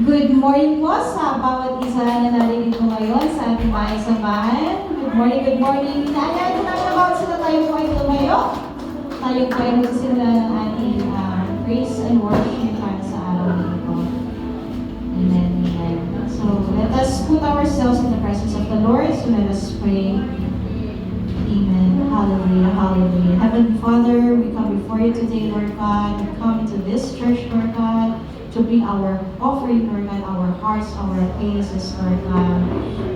Good morning po sa bawat isa na narinig ko ngayon sa ating mga samahan. Good morning, good morning. Inaayaan ko na bawat sila tayo po ay tumayo. Tayo po ay magsimula ng ating praise and worship para sa araw na ito. Amen, amen. So let us put ourselves in the presence of the Lord. So let us pray. Amen. Hallelujah, hallelujah. Heavenly Father, we come before you today, Lord God. We come to this church, Lord God, to bring our offering, Lord God, our hearts, our praises, Lord God.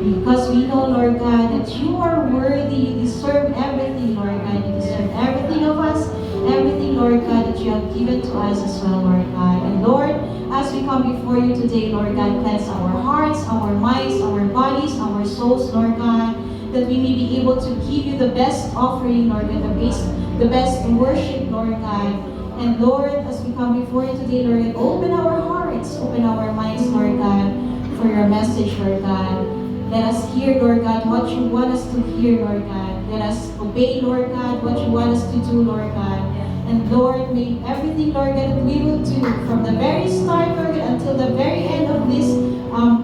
Because we know, Lord God, that you are worthy, you deserve everything, Lord God. You deserve everything of us, everything, Lord God, that you have given to us as well, Lord God. And Lord, as we come before you today, Lord God, cleanse our hearts, our minds, our bodies, our souls, Lord God, that we may be able to give you the best offering, Lord God, the best worship, Lord God. And Lord, as we come before you today, Lord, open our hearts, open our minds, Lord God, for your message, Lord God. Let us hear, Lord God, what you want us to hear, Lord God. Let us obey, Lord God, what you want us to do, Lord God. And Lord, may everything, Lord God, that we will do from the very start, Lord God, until the very end of this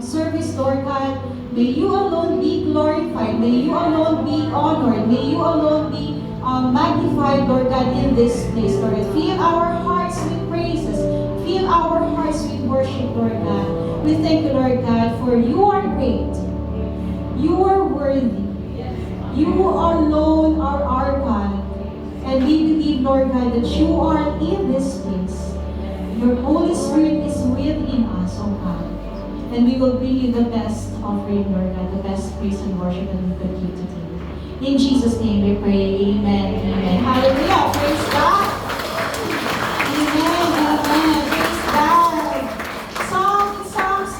service, Lord God, may you alone be glorified. May you alone be honored. May you alone be magnified, Lord God, in this place, Lord. Fill our hearts with praises. Fill our hearts with worship, Lord God. We thank you, Lord God, for you are great. You are worthy. You alone are our God. And we believe, Lord God, that you are in this place. Your Holy Spirit is within us, oh God. And we will bring you the best offering, Lord God, the best praise and worship that we could give today. In Jesus' name we pray. Amen. Amen. Hallelujah. Praise God. Amen. Amen. Praise God. Psalms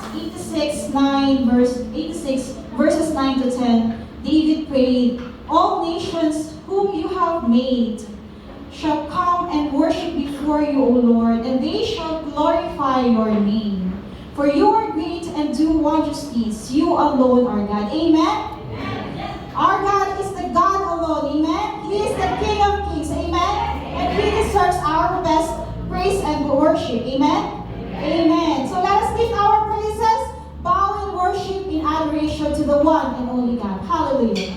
86, verses 9 to 10. David prayed, all nations whom you have made shall come and worship before you, O Lord, and they shall glorify your name. For you are great and do wondrous deeds. You alone are God. Amen? Our God is the God alone. Amen? He is the King of Kings. Amen? And He deserves our best praise and worship. Amen? Amen. So let us lift our praises, bow in worship, in adoration to the one and only God. Hallelujah.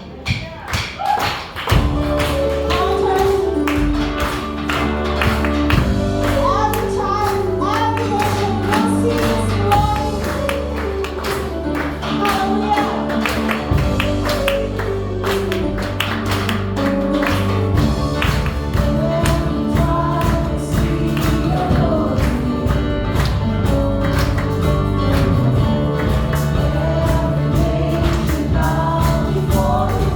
For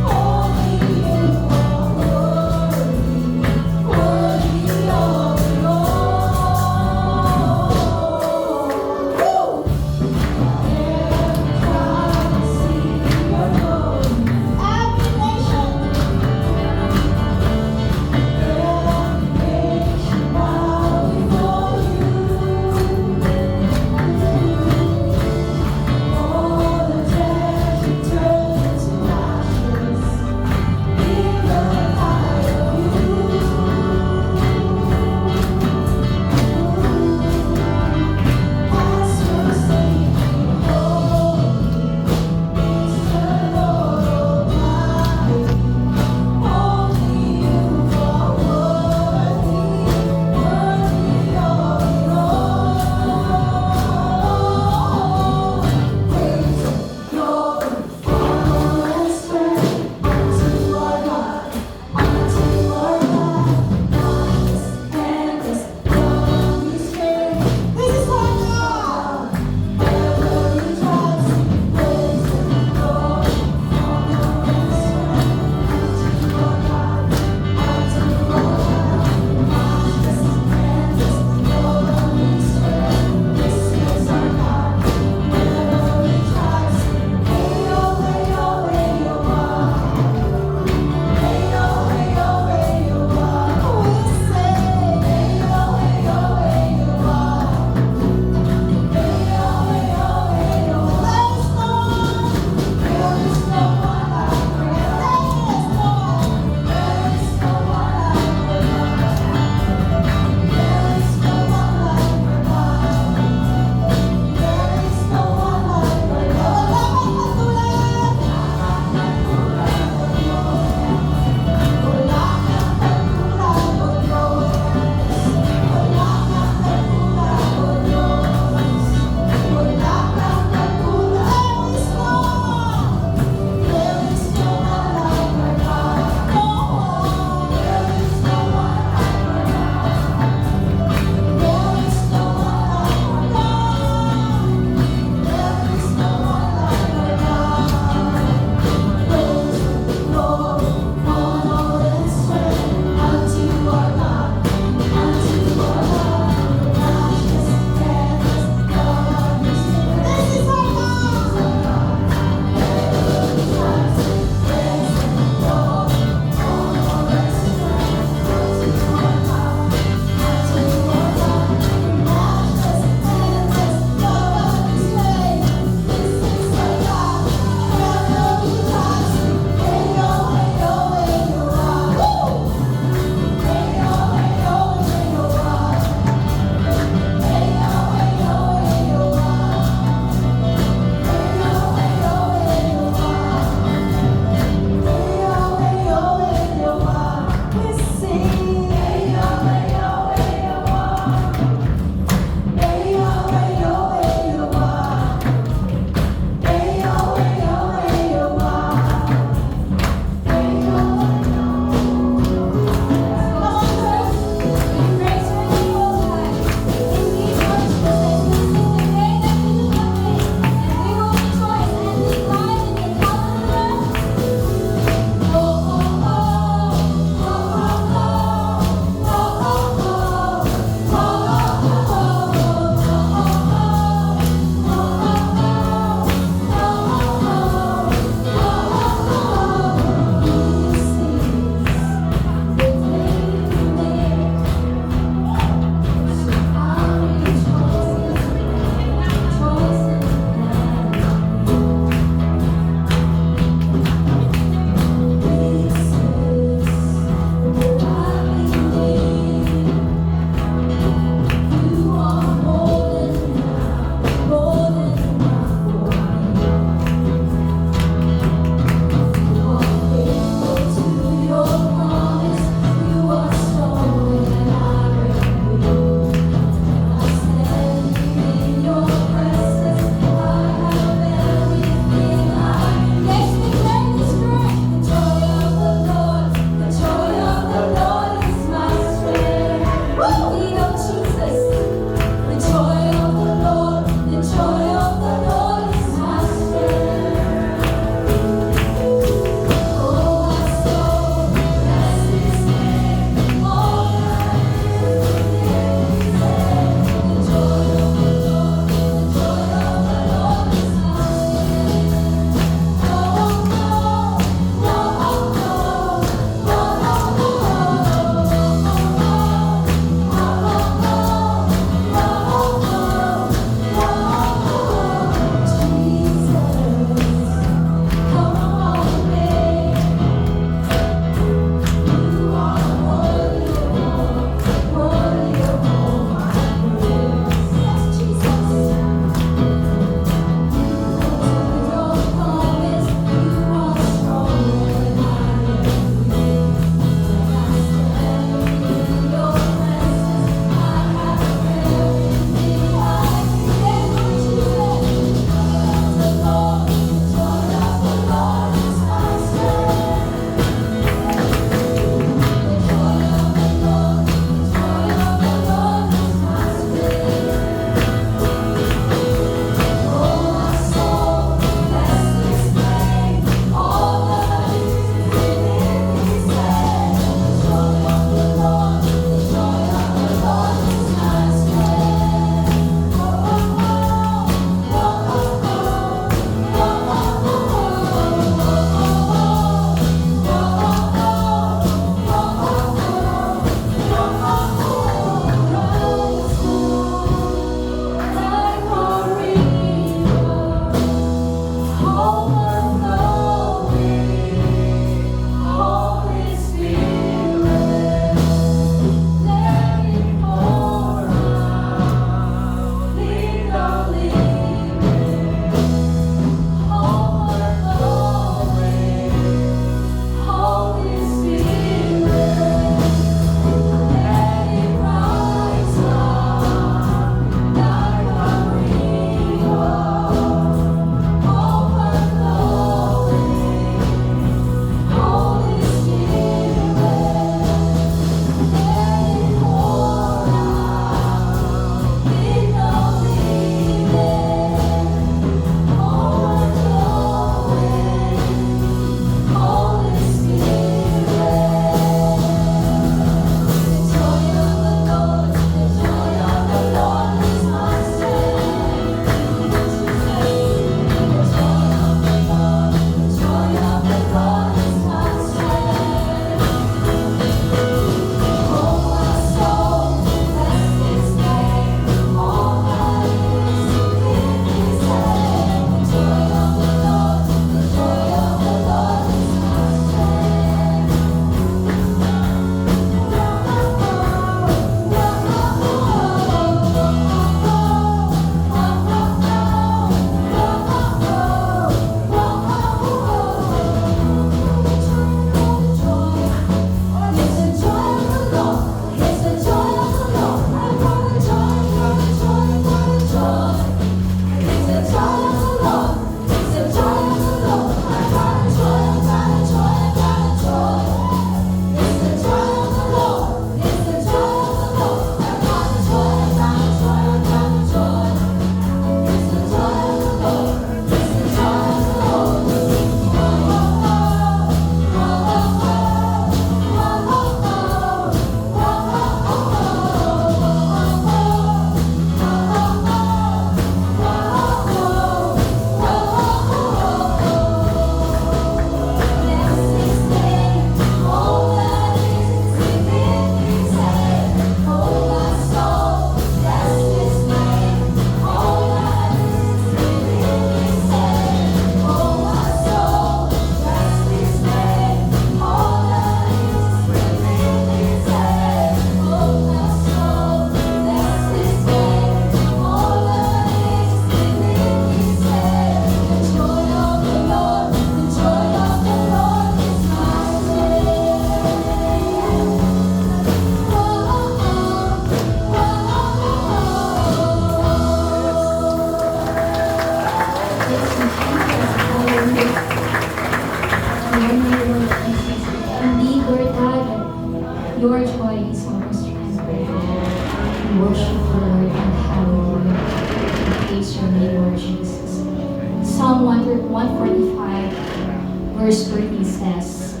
Verse 13 says,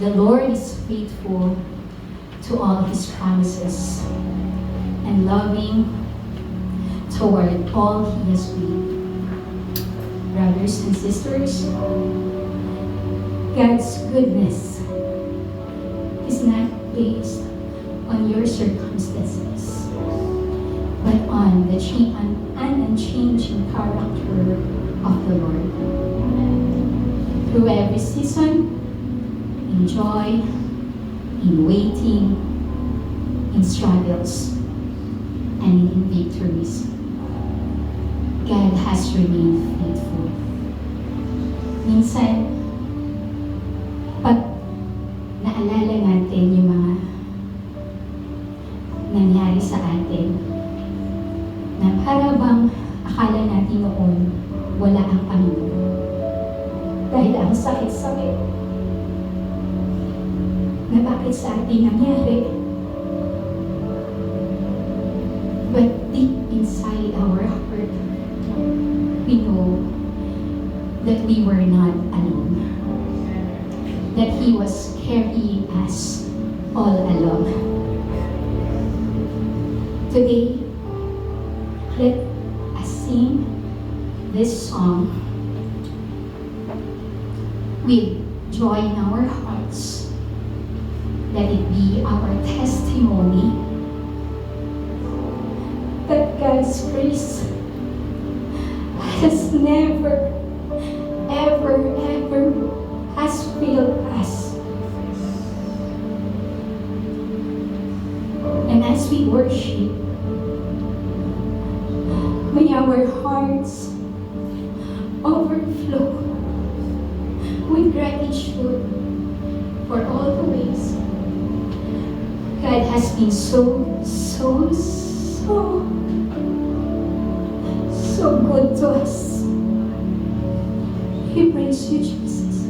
"The Lord is faithful to all His promises and loving toward all He has made." Brothers and sisters, God's goodness is not based on your circumstances, but on the unchanging character of the Lord. Through every season, in joy, in waiting, in struggles, and in victories, God has remained faithful. Minsan, pag naalala natin yung mga nangyari sa atin, na para bang akala natin noon wala ang Panginoon. Dahil ang sakit-sakit na bakit sa atin nangyari. But deep inside our heart, we know that we were not alone. That He was carrying us all along. Today, let us sing this song with joy in our hearts. Let it be our testimony that God's grace has never, ever, ever has failed us. And as we worship, may our hearts overflow with gratitude for all the ways God has been so good to us. We praise you, Jesus.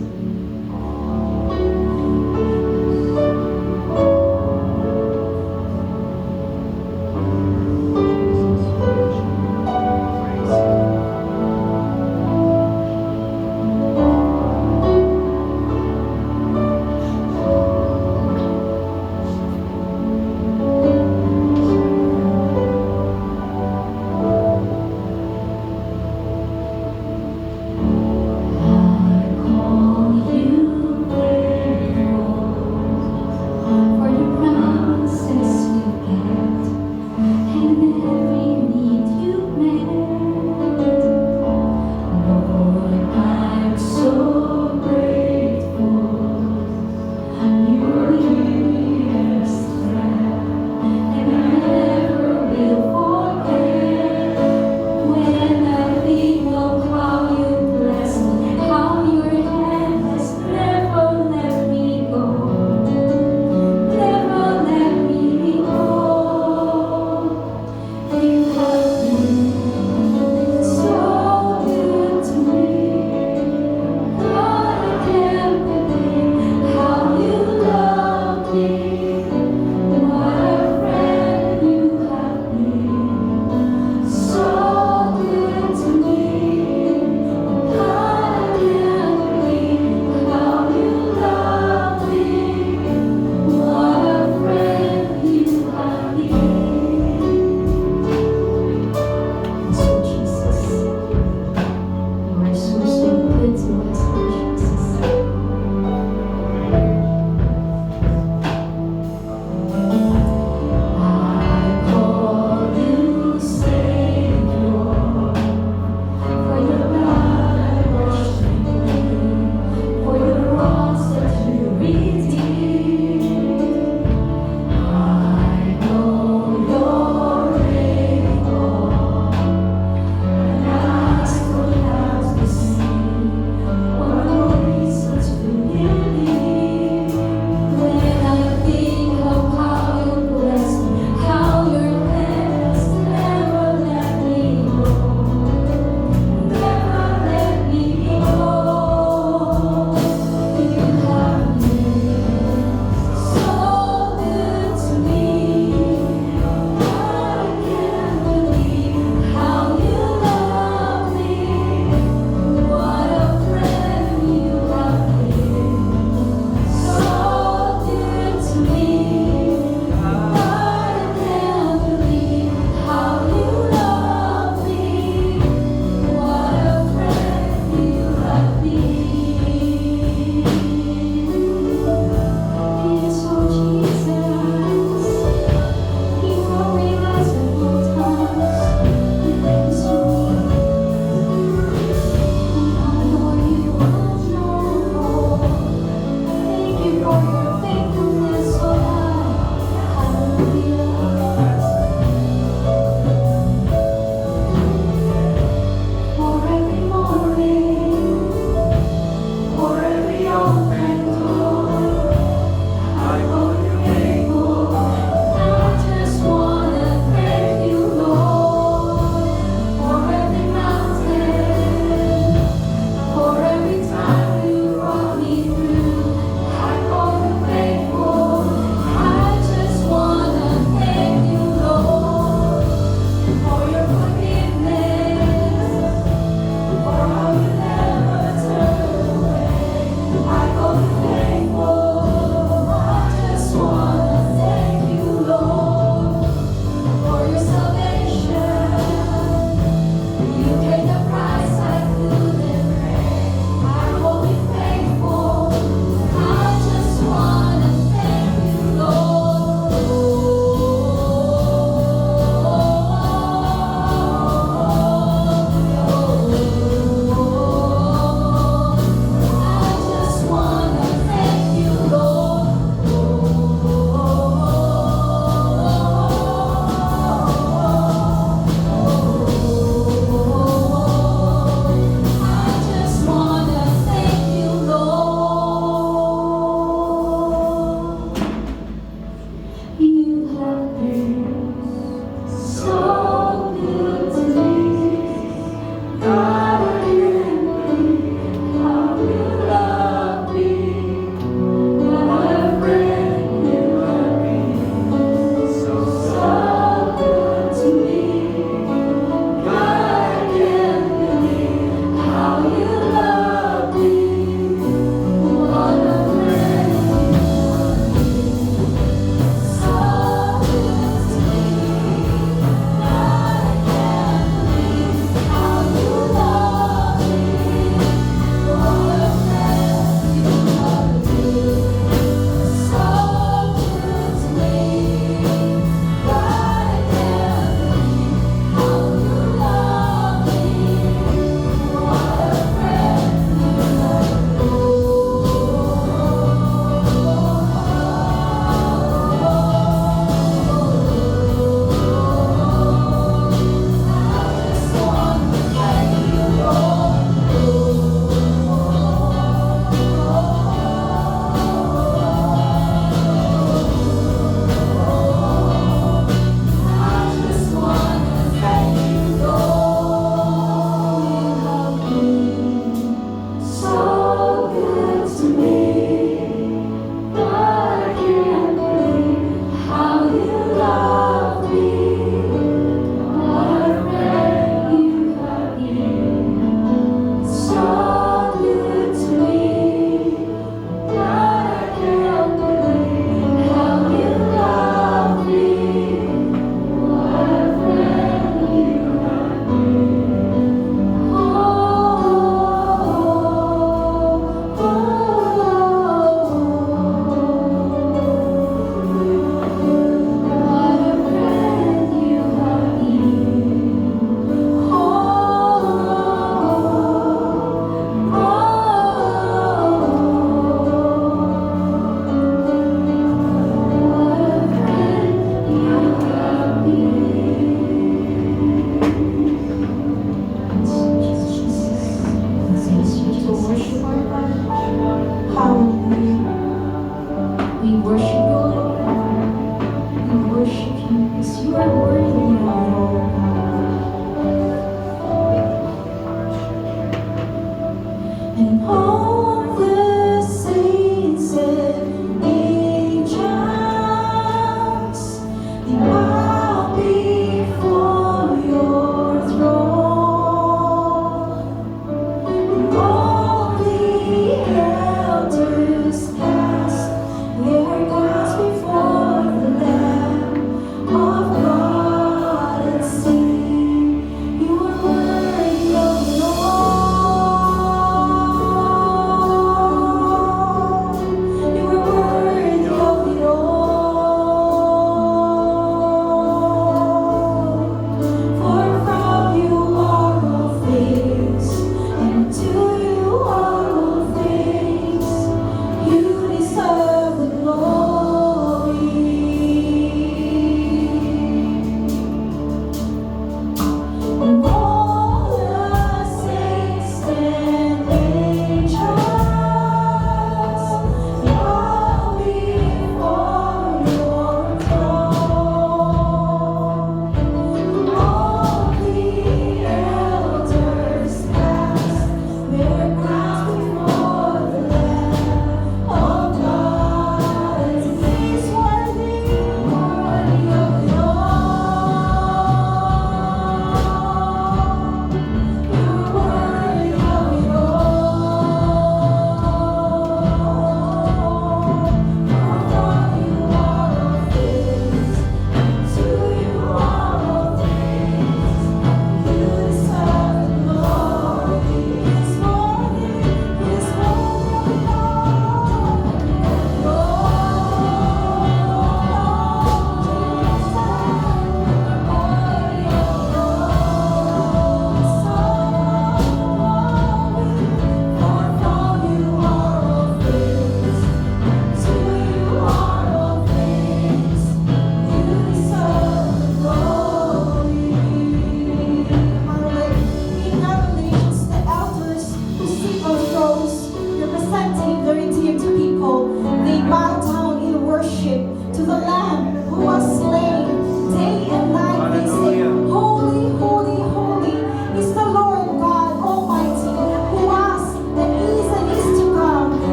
I call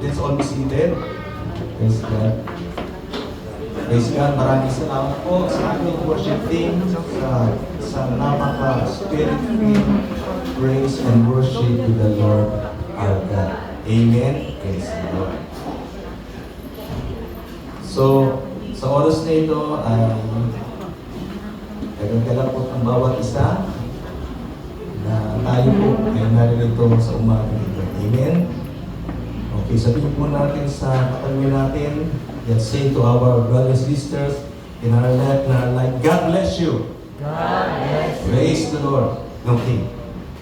Let's all be seated. Praise God. Praise God. Maraming salamat po sa ating worship team, sa napaka-spirit-filled praise and worship to the Lord our God. Amen. Praise the Lord. So, sa oras na ito ay nagagala po ang bawat isa na tayo po ay naririto sa umaga ito. Amen? Okay, sabihin po natin sa katanungan natin, let's say to our brothers and sisters in our life, God bless you. God bless you. Praise the Lord. Okay.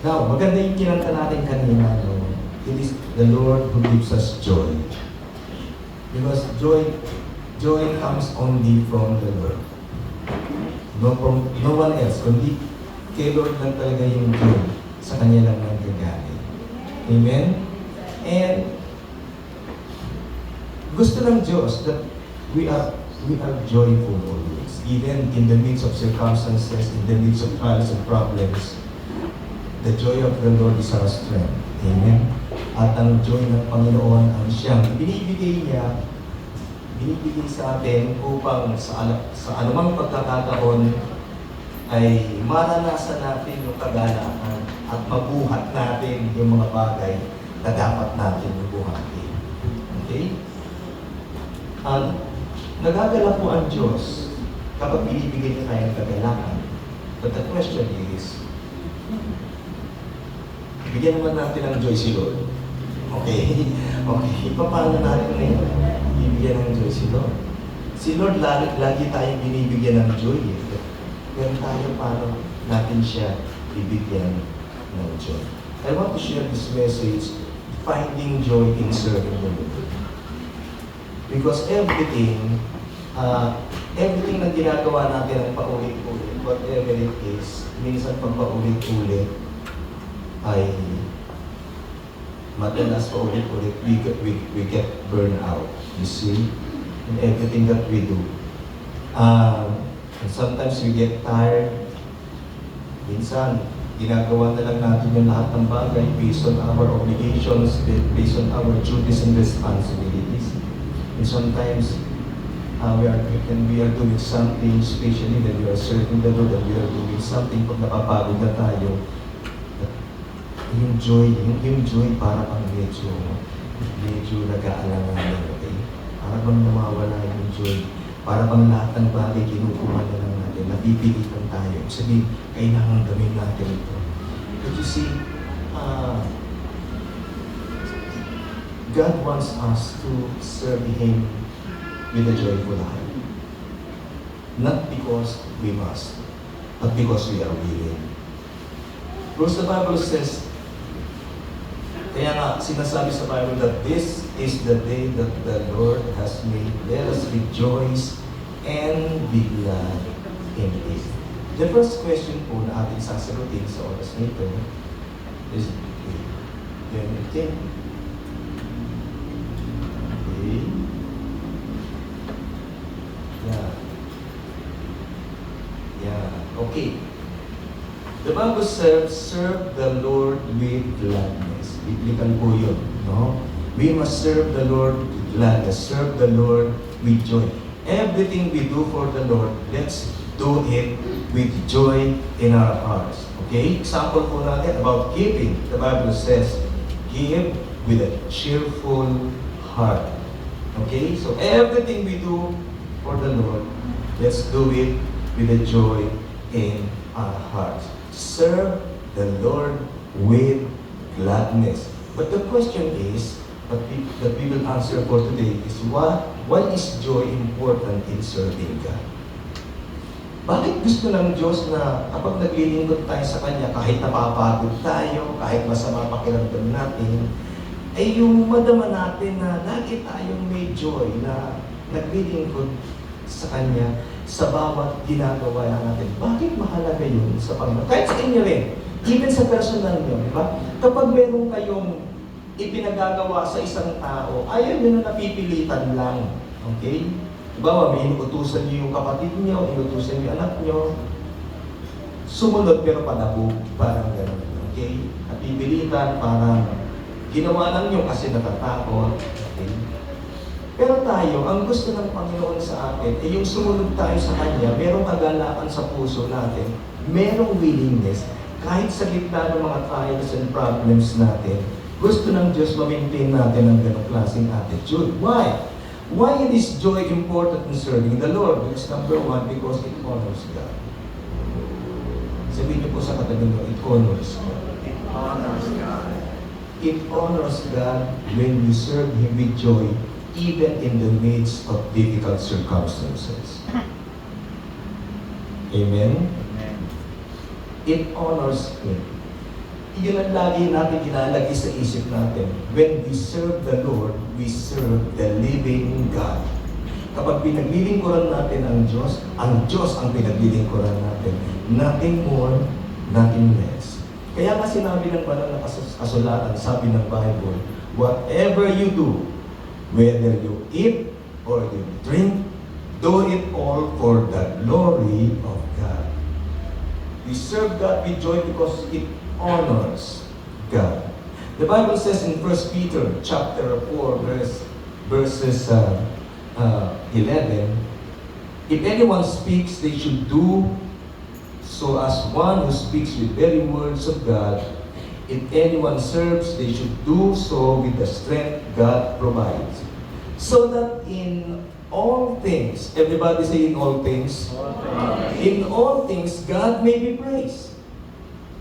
Now, maganda yung kinanta natin kanina. No? It is the Lord who gives us joy. Because joy comes only from the Lord. No one else, kundi kay Lord lang talaga yung joy. Sa Kanya lang nanggagaling. Amen? And gusto ng Diyos that we are joyful always. Even in the midst of circumstances, in the midst of trials and problems, the joy of the Lord is our strength. Amen? At ang joy ng Panginoon ang siyang binibigay niya, binibigay sa atin upang sa anumang pagkakataon ay maranasan natin yung kagalakan at mabuhat natin yung mga bagay na dapat natin buhatin. Okay? Nagagala po ang Diyos kapag binibigay niya tayo ng kagalakan. But the question is, bigyan naman natin ng joy si Lord. Okay? Okay. Paano natin ngayon bibigyan ng joy si Lord? Si Lord, lagi tayong binibigyan ng joy. Pero tayo, paano natin siya bibigyan ng joy? I want to share this message, finding joy in serving the Lord. Because everything na ginagawa natin ang paulit-ulit, whatever it is, minsan pag paulit-ulit, ay madalas paulit-ulit, we get burned out, you see, in everything that we do. And sometimes we get tired. Minsan, ginagawa na lang natin yung lahat ng bagay based on our obligations, based on our duties and responsibilities. And sometimes, we are doing something, especially when we are serving the Lord, and we are doing something pag napapagod na tayo. Yung joy para pang medyo nag-aalangan, okay? Para bang nawawala yung joy. Para bang lahat ng bagay kinukuha na lang natin, napipilitan tayo. Sabi, kailangan gawin natin ito. But you see, God wants us to serve Him with a joyful heart. Not because we must, but because we are willing. Because the Bible says, kaya nga, sinasabi sa Bible that this is the day that the Lord has made. Let us rejoice and be glad in it. The first question po na ating sasagutin sa oras nito is, okay. Okay. The Bible says, serve the Lord with gladness. Biblical po yun, no? We must serve the Lord with gladness. Serve the Lord with joy. Everything we do for the Lord, let's do it with joy in our hearts. Okay? Example po natin about giving. The Bible says, give with a cheerful heart. Okay? So everything we do for the Lord, let's do it with a joy in our hearts. Serve the Lord with gladness. But the question is, that we will answer for today is, why is joy important in serving God? Bakit gusto ng Diyos na kapag naglilingkod tayo sa Kanya, kahit napapagod tayo, kahit masama pakiramdam natin, ay yung madama natin na lagi tayong may joy na naglilingkod sa Kanya sa bawat ginagawa natin. Bakit mahalaga yun sa Panginoon? Kahit sa inyo rin, even sa personal nyo, di ba? Kapag meron kayong ipinagagawa sa isang tao, ayaw nyo na napipilitan lang. Okay? Diba, may inutusan nyo yung kapatid nyo, inutusan nyo yung anak nyo, sumunod pero palabog, parang gano'n. Okay? Napipilitan, parang Ginawa lang yun kasi natatakot. Okay? Pero tayo, ang gusto ng Panginoon sa atin, ay yung sumunod tayo sa Kanya, merong kagalakan sa puso natin, merong willingness, kahit sa gitna ng mga trials and problems natin, gusto ng Diyos ma-maintain natin ang ganong klaseng attitude. Why? Why is joy important in serving the Lord? Because number one, because it honors God. Sabihin niyo po sa katabi niyo, it honors God. It honors God. It honors God when we serve Him with joy, even in the midst of difficult circumstances. Amen? Amen. It honors Him. Yun ang lagi natin ginalagay sa isip natin. When we serve the Lord, we serve the living God. Kapag pinaglilingkuran natin ang Diyos ang pinaglilingkuran natin. Nothing more, nothing less. Kaya nga sinabi ng banal na kasulatan, sabi ng Bible, whatever you do, whether you eat or you drink, do it all for the glory of God. We serve God with joy because it honors God. The Bible says in 1 Peter chapter 4 verses 11, if anyone speaks, they should do so as one who speaks with very words of God. If anyone serves, they should do so with the strength God provides. So that in all things, everybody say in all things, in all things God may be praised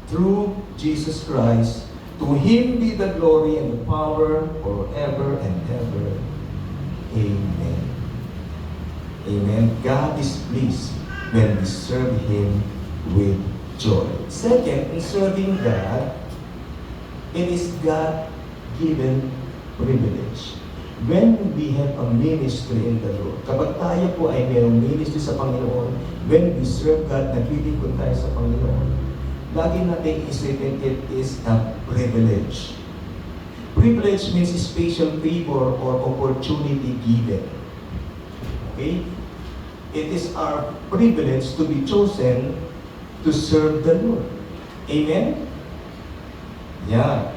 through Jesus Christ. To Him be the glory and the power forever and ever. Amen. Amen. God is pleased when we serve Him with joy. Second, in serving God, it is God-given privilege. When we have a ministry in the Lord, kapag tayo po ay mayroong ministry sa Panginoon, when we serve God, naglilingkod tayo sa Panginoon, lagi natin isipin, it is a privilege. Privilege means special favor or opportunity given. Okay? It is our privilege to be chosen to serve the Lord. Amen? Yeah.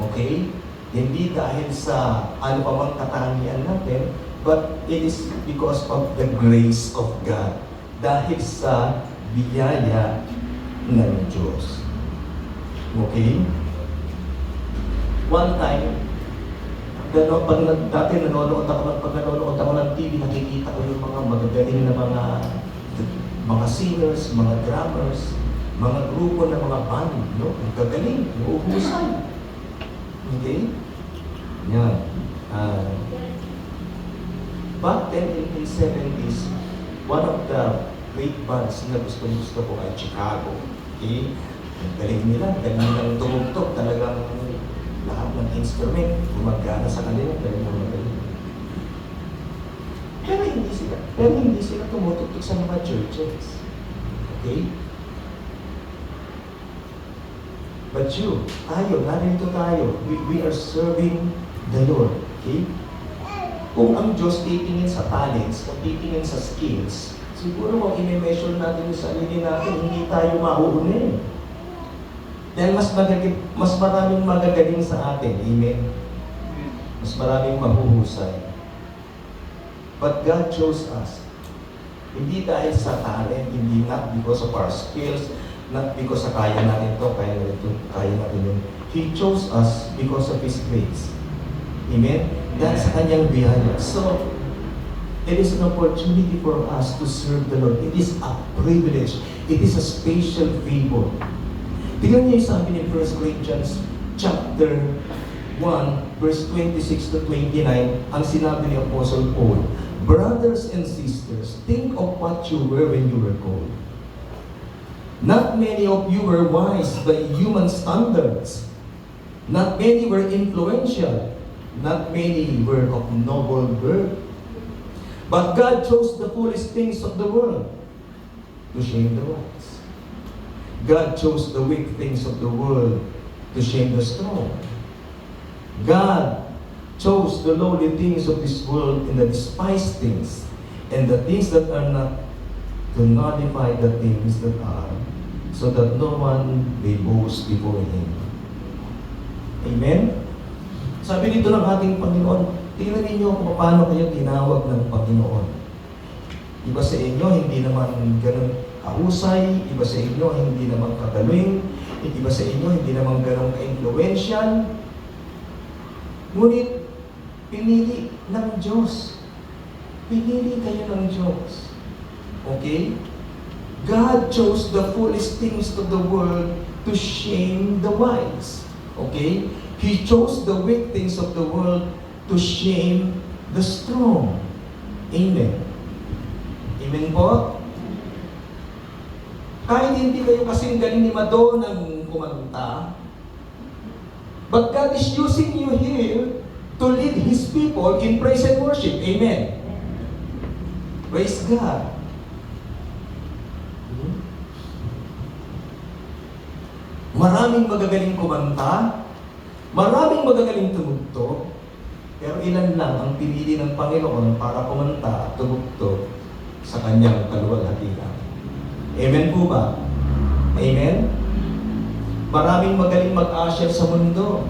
Okay? Hindi dahil sa ano pa mang katangian natin, but it is because of the grace of God. Dahil sa biyaya ng Diyos. Okay? One time, dati nanonood ako ng TV, nakikita ko yung mga magagaling na mga singers, mga drummers, mga grupo ng mga band, no? Gagaling, uuhusay. Okay? Yan. Back then in 70s, one of the great bands na gusto ko ay Chicago. Okay? Ang galing nila, galing nilang tumugtog, talagang lahat ng instrument, gumagana sa kanila, galing mo magaling. Pero hindi sila tumutugtog sa mga churches. Okay? But narito tayo, we are serving the Lord. Okay? Kung ang Diyos titingin sa talents, kung titingin sa skills, siguro kung i-measure natin yung sarili natin, hindi tayo mauunin. Dahil mas maraming magagaling sa atin. Amen? Mas maraming mahuhusay. But God chose us. Hindi dahil sa talent, hindi not because of our skills, not because sa kaya natin to, kaya natin yun. He chose us because of His grace. Amen? Dahil sa Kanyang biyaya. So, it is an opportunity for us to serve the Lord. It is a privilege. It is a special favor. Tingnan niyo yung sabi ni 1 Corinthians chapter 1, verse 26 to 29, ang sinabi ni Apostle Paul, brothers and sisters, think of what you were when you were called. Not many of you were wise by human standards. Not many were influential. Not many were of noble birth. But God chose the foolish things of the world to shame the wise. God chose the weak things of the world to shame the strong. God chose the lowly things of this world and the despised things and the things that are not to nullify the things that are, so that no one may boast before Him. Amen? Sabi dito ng ating Panginoon, tingnan ninyo kung paano kayo tinawag ng Panginoon. Iba sa inyo, hindi naman ganun kahusay. Iba sa inyo, hindi naman kagaling. Iba sa inyo, hindi naman ganun ka-influential. Ngunit, pinili ng Diyos. Pinili kayo ng Diyos. Okay? God chose the foolish things of the world to shame the wise. Okay? He chose the weak things of the world to shame the strong. Amen. Amen po? Kahit hindi kayo kasing galing ni Madonna ng kumanta, but God is using you here to lead His people in praise and worship. Amen. Praise God. Maraming magagaling kumanta, maraming magagaling tumugtog, pero ilan lang ang pinili ng Panginoon para kumanta at tumugtog sa kanyang kaluwalhatian. Amen po ba? Amen? Maraming magaling mag-usher sa mundo,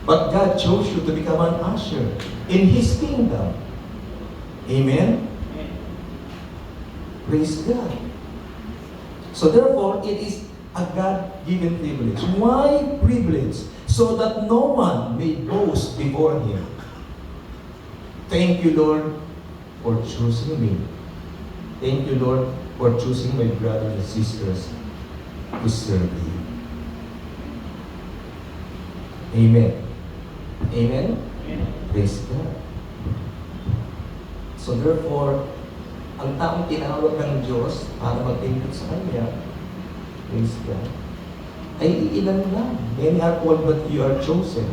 but God chose you to become an usher in His kingdom. Amen? Praise God. So therefore, it is a God-given privilege. Why privilege? So that no one may boast before Him. Thank you, Lord, for choosing me. Thank you, Lord, for choosing my brothers and sisters to serve you. Amen. Amen? Praise God. So therefore, ang taong tinawag ng Diyos para maglingkod sa Kanya, praise God, ay iilan lang. Many are called but you are chosen.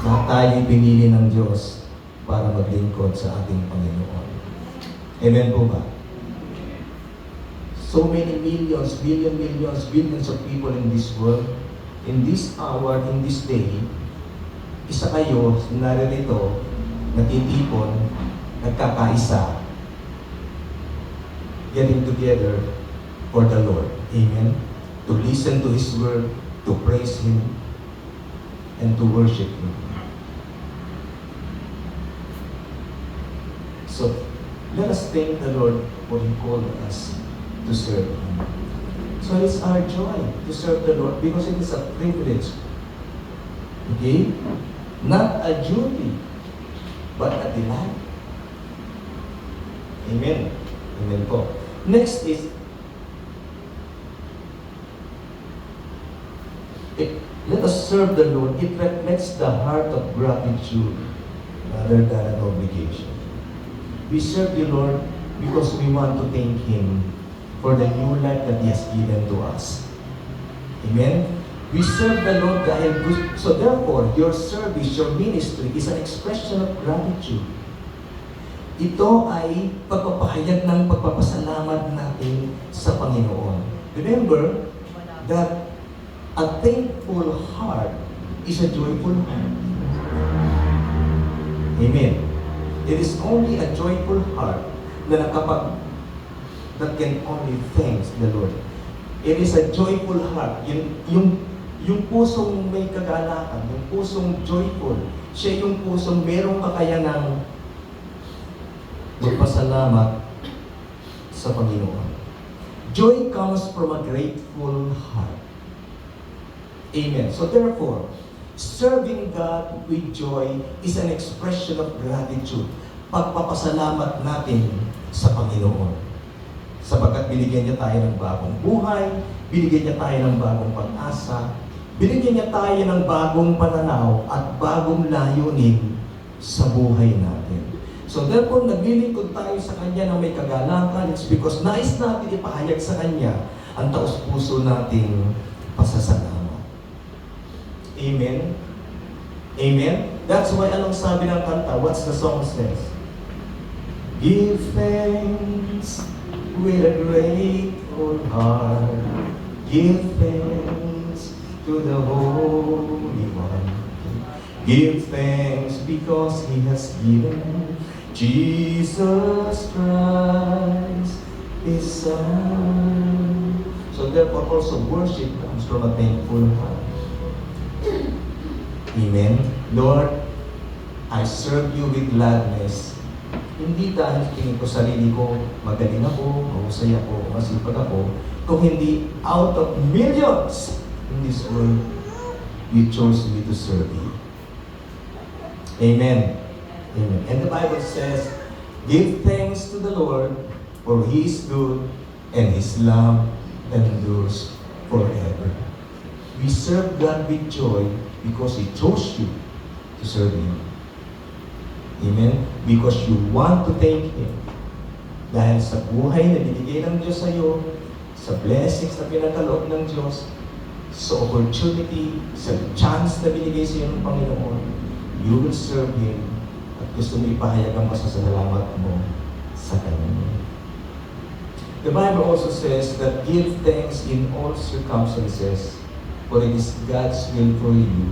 Na tayo pinili ng Diyos para maglingkod sa ating Panginoon. Amen po ba? So many millions, billions of people in this world, in this hour, in this day, isa kayo, naririto, natitipon, nagkakaisa, getting together for the Lord. Amen? To listen to His word, to praise Him, and to worship Him. So, let us thank the Lord for He called us to serve Him. So it's our joy to serve the Lord because it is a privilege. Okay? Not a duty, but a delight. Amen. Amen po. Next is, let us serve the Lord. It reflects the heart of gratitude rather than an obligation. We serve the Lord because we want to thank Him for the new life that He has given to us. Amen? We serve the Lord dahil so therefore, your service, your ministry is an expression of gratitude. Ito ay pagpapahayag ng pagpapasalamat natin sa Panginoon. Remember that a thankful heart is a joyful heart. Amen. It is only a joyful heart na that can only thank the Lord. It is a joyful heart. Yung pusong may kagalakan, yung pusong joyful, siya yung pusong merong kakayanang magpasalamat sa Panginoon. Joy comes from a grateful heart. Amen. So therefore, serving God with joy is an expression of gratitude. Pagpapasalamat natin sa Panginoon. Sapagkat binigyan niya tayo ng bagong buhay, binigyan niya tayo ng bagong pag-asa, binigyan niya tayo ng bagong pananaw at bagong layunin sa buhay natin. So therefore, naglilingkod tayo sa Kanya na may kagalakan. It's because nais natin ipahayag sa Kanya ang taos-puso nating pasasalamat. Amen? Amen? That's why anong sabi ng kanta? What's the song says? Give thanks with a grateful heart. Give thanks to the Holy One. Give thanks because He has given Jesus Christ, His Son. So therefore also worship comes from a thankful heart. Amen? Lord, I serve you with gladness. Hindi dahil tingin ko sarili ko, magaling ako, mahusay ako, masipag ako, kung hindi out of millions in this world, you chose me to serve you. Amen. Amen. And the Bible says, give thanks to the Lord, for He is good, and His love endures forever. We serve God with joy because He chose you to serve Him. Amen? Because you want to thank Him. Dahil sa buhay na binigay ng Diyos sa iyo, sa blessings na pinagkaloob ng Diyos, sa opportunity, sa chance na binigay sa iyo ng Panginoon, you will serve Him at gusto mo ipahayag ang pasasalamat mo sa Kanya. The Bible also says that give thanks in all circumstances, for it is God's will for you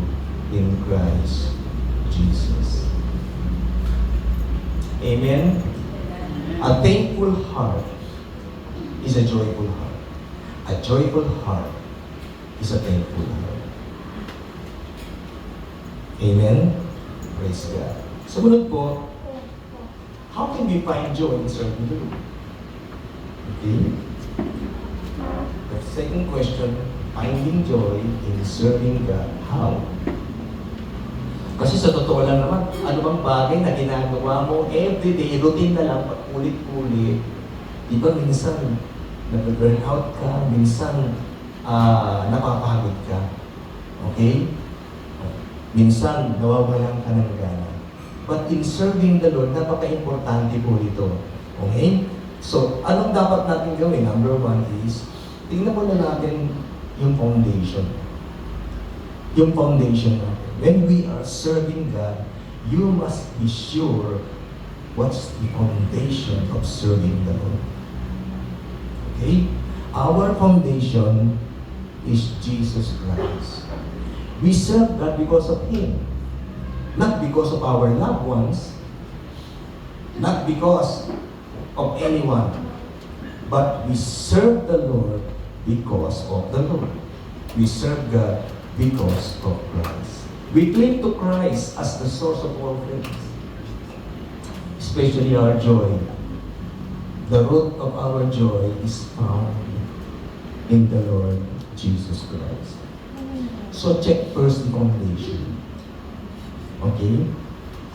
in Christ Jesus. Amen? A thankful heart is a joyful heart. A joyful heart is a thankful heart. Amen? Praise God. Sumunod po, how can we find joy in serving the Lord? Okay? The second question, finding joy in serving God. How? Kasi sa totoo lang naman, ano bang bagay na ginagawa mo everyday, routine na lang, ulit-ulit. Di ba minsan, nag-burn out ka, minsan, napapagod ka. Okay? Minsan, nawawalan ka ng gana. But in serving the Lord, napaka-importante po ito. Okay? So, anong dapat natin gawin? Number one is, tingnan mo na natin yung foundation. Yung foundation natin. When we are serving God, you must be sure what's the foundation of serving the Lord. Okay? Our foundation is Jesus Christ. We serve God because of Him. Not because of our loved ones. Not because of anyone. But we serve the Lord because of the Lord. We serve God because of Christ. We cling to Christ as the source of all things, especially our joy. The root of our joy is found in the Lord Jesus Christ. So check first the foundation. Okay?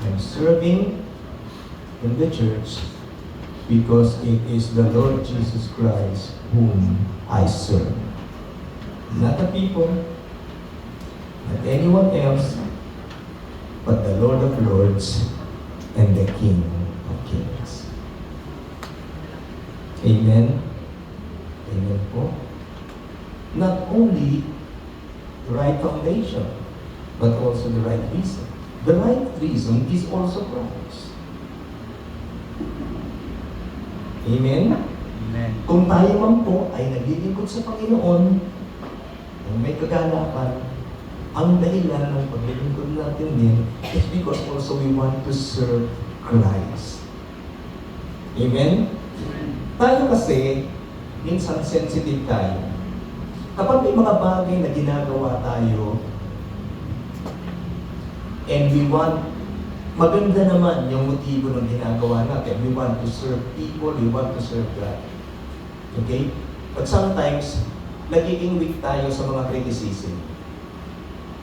I'm serving in the church because it is the Lord Jesus Christ whom I serve. Not the people, not anyone else, but the Lord of Lords and the King of Kings. Amen? Amen po? Not only the right foundation, but also the right reason. The right reason is also Christ. Amen? Amen. Kung tayo man po ay naglilingkod sa Panginoon, ang may kagalakan, ang dahilan ng paglilingkod natin din is because also we want to serve Christ. Amen? Tayo kasi, minsan sensitive tayo. Kapag may mga bagay na ginagawa tayo, and we want, maganda naman yung motibo ng ginagawa natin. We want to serve people, we want to serve God. Okay? But sometimes, nagiging weak tayo sa mga criticism.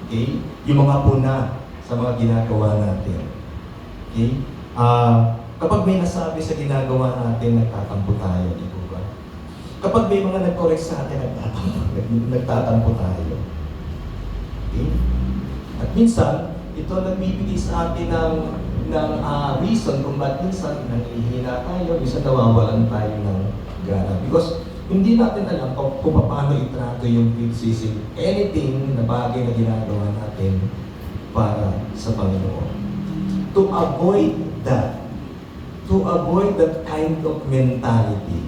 Okay? Yung mga puna sa mga ginagawa natin. Okay? Kapag may nasabi sa ginagawa natin, nagtatampo tayo, di ba? Kapag may mga nag-correct sa atin, nagtatampo tayo. Okay? At minsan, ito nagbibigay sa atin ng reason kung ba't minsan nanghihina tayo, minsan nawawalan tayo ng gana. Because hindi natin alam kung paano itrato yung criticism, anything na bagay na ginagawa natin para sa Panginoon. To avoid that kind of mentality,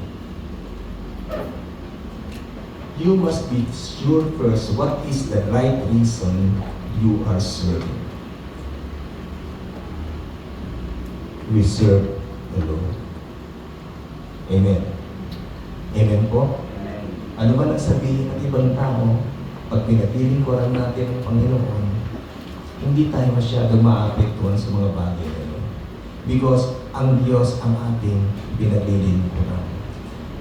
you must be sure first what is the right reason you are serving. We serve the Lord. Amen. Amen po? Ano man ang sabihin ng ibang tao, pag pinagpilingkuran natin ang Panginoon, hindi tayo masyadong maapektuhan sa mga bagay na yun. Because ang Diyos ang ating pinaglilingkuran.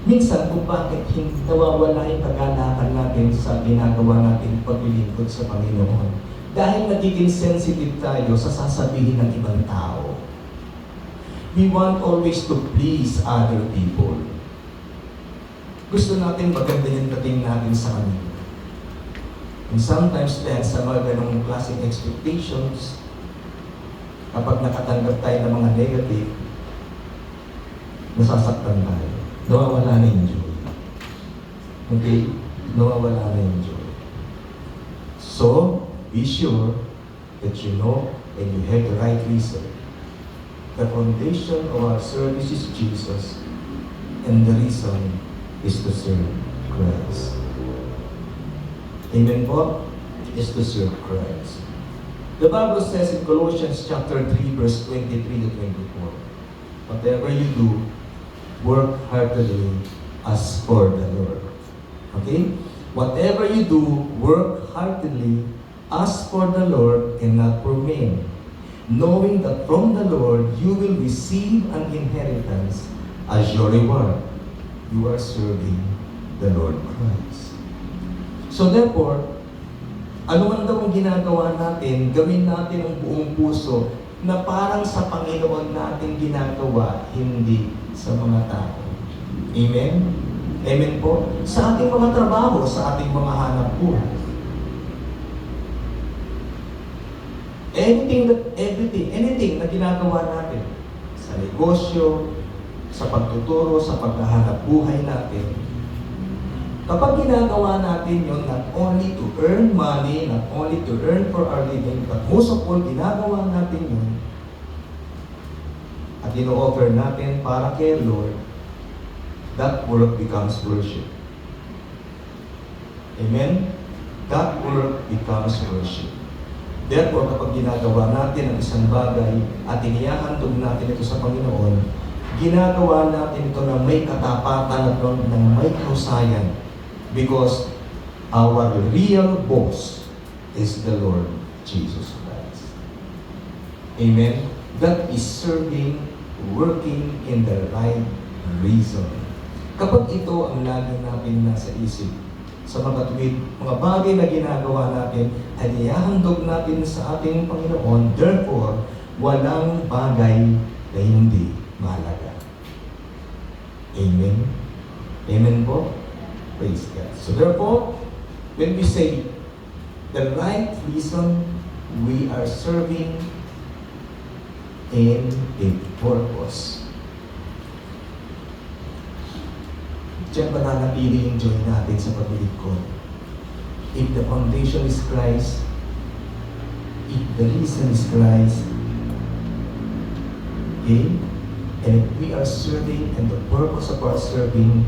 Minsan kung bakit nawawala yung kagalakan natin sa ginagawa nating paglilingkod sa Panginoon. Dahil nagiging sensitive tayo sa sasabihin ng ibang tao. We want always to please other people. Gusto natin maganda yung dating natin sa kanila. And sometimes then, sa mga ganong klaseng expectations, kapag nakatanggap tayo ng mga negative, nasasaktan tayo. Nawawala na yung joy. Okay? Nawawala na yung joy. So, be sure that you know and you have the right reason. The foundation of our service is Jesus, and the reason is to serve Christ. Amen po? Is to serve Christ. The Bible says in Colossians chapter 3, verse 23 to 24, whatever you do, work heartily as for the Lord. Okay? Whatever you do, work heartily as for the Lord and not for men, knowing that from the Lord you will receive an inheritance as your reward. You are serving the Lord Christ. So therefore, ano man daw ang ginagawa natin, gawin natin ang buong puso na parang sa Panginoon natin ginagawa, hindi sa mga tao. Amen? Amen po? Sa ating mga trabaho, sa ating mga hanap buhay. Anything na ginagawa natin sa negosyo, sa pagtuturo, sa paghahanap buhay natin, kapag ginagawa natin yun, not only to earn money, not only to earn for our living, but most of all, ginagawa natin yun, at ino-offer natin para kay Lord, that work becomes worship. Amen? That work becomes worship. Therefore, kapag ginagawa natin ang isang bagay at inihahandog natin ito sa Panginoon, ginagawa natin ito na may katapatan at ng may kahusayan. Because our real boss is the Lord Jesus Christ. Amen? That is serving, working in the right reason. Kapag ito ang lagi natin nasa isip, sa mga tuwid, mga bagay na ginagawa natin, ay ihahandog natin sa ating Panginoon, therefore, walang bagay na hindi mahalaga. Amen? Amen po? Praise God. So therefore, when we say the right reason, we are serving in a purpose. Diyan ba nanatili yung joy natin sa paglilingkod? If the foundation is Christ, if the reason is Christ, okay? And if we are serving, and the purpose of our serving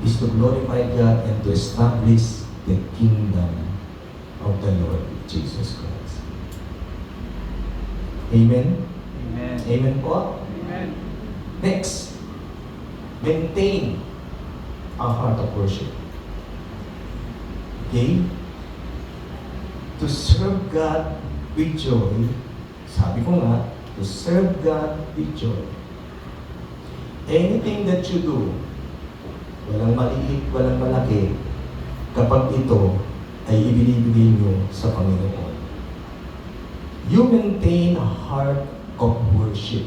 is to glorify God and to establish the kingdom of the Lord Jesus Christ. Amen? Amen. Amen po? Amen. Next, maintain a heart of worship. Okay? To serve God with joy, sabi ko nga, to serve God with joy. Anything that you do, walang maliit, walang malaki, kapag ito ay ibinibigay nyo sa Panginoon. You maintain a heart of worship.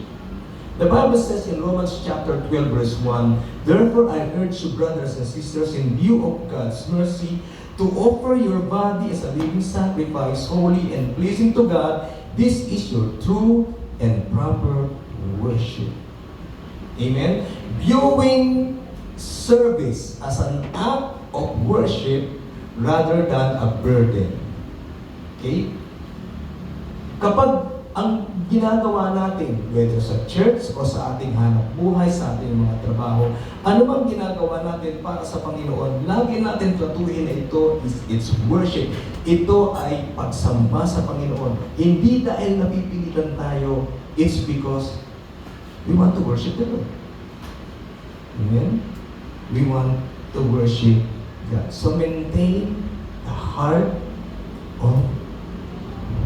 The Bible says in Romans chapter 12 verse 1, therefore I urge you brothers and sisters in view of God's mercy to offer your body as a living sacrifice, holy and pleasing to God. This is your true and proper worship. Amen? Viewing service as an act of worship rather than a burden. Okay? Kapag ang ginagawa natin, whether sa church o sa ating hanap buhay, sa ating mga trabaho, ano mang ginagawa natin para sa Panginoon, lagi natin tratuhin na ito is its worship. Ito ay pagsamba sa Panginoon. Hindi dahil napipilitan tayo, it's because we want to worship the Lord. Amen? We want to worship God. So maintain the heart of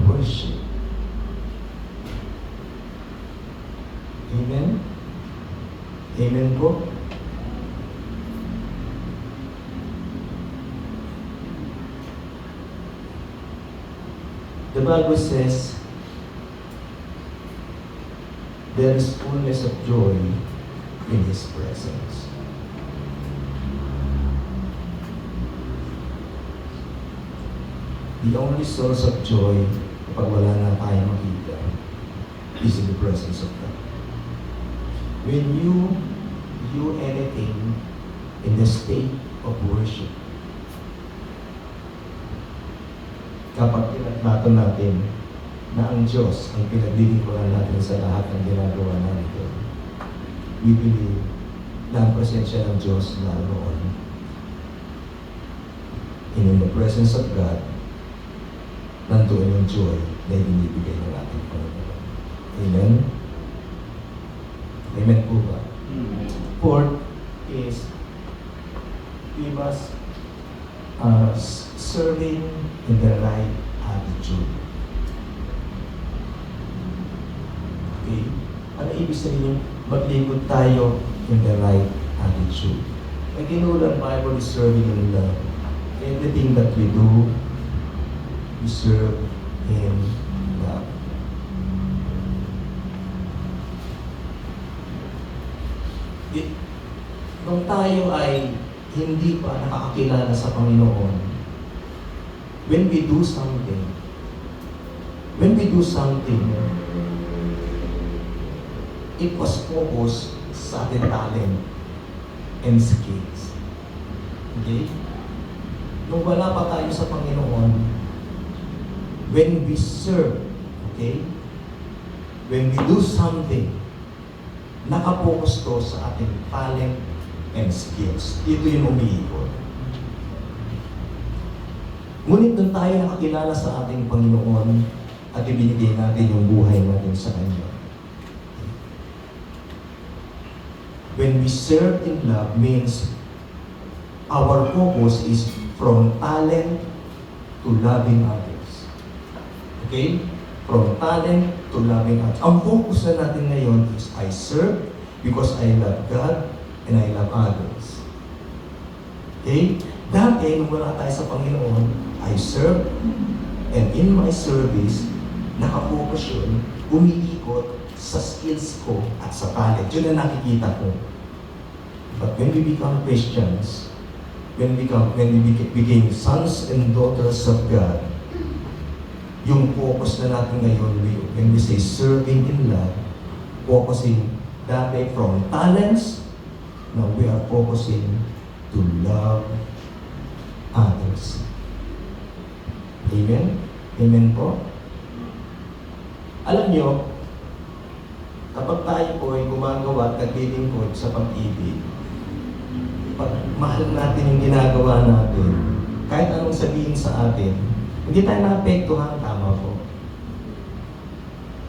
worship. worship. Amen? Amen po? The Bible says, there is fullness of joy in His presence. The only source of joy kapag wala na tayo makita is in the presence of God. When you do anything in the state of worship, kapag pinagbato natin na ang Diyos ang pinaglilingkuran natin sa lahat ng ginagawa natin, we believe na ang presensya ng Diyos naroon. And in the presence of God, nandoon yung joy na ibinibigay ng ating Panginoon. Amen? Amen po ba? Fourth is, we must serving in the right attitude. Okay? Ano ibig sabihin? Maglingkod tayo in the right attitude. Ang tinulang Bible is serving in love. Everything that we do, we serve in love. Nung tayo ay hindi pa nakakakilala sa Panginoon, when we do something, it was focused sa ating talent and skills. Okay? Nung wala pa tayo sa Panginoon, when we serve, okay? When we do something, nakapokus to sa ating talent and skills. Ito yung umiikot. Ngunit nung tayo nakakilala sa ating Panginoon at ibinigay natin yung buhay natin sa Kanya. When we serve in love means our focus is from talent to loving others. Okay? From talent to loving others. Ang focus na natin ngayon is I serve because I love God and I love others. Okay? Dati, nung wala tayo sa Panginoon, I serve, and in my service, nakafocus yun, umiikot sa skills ko at sa talent. Yun ang nakikita ko. But when we become Christians, when we became sons and daughters of God, yung focus na natin ngayon, when we say serving in love, focusing dati from talents, now we are focusing to love others. Amen? Amen po? Alam nyo, kapag tayo po ay gumagawa at naglilingkod sa pag-ibig, pag mahal natin yung ginagawa natin, kahit anong sabihin sa atin, hindi tayo naapektuhan, tama po.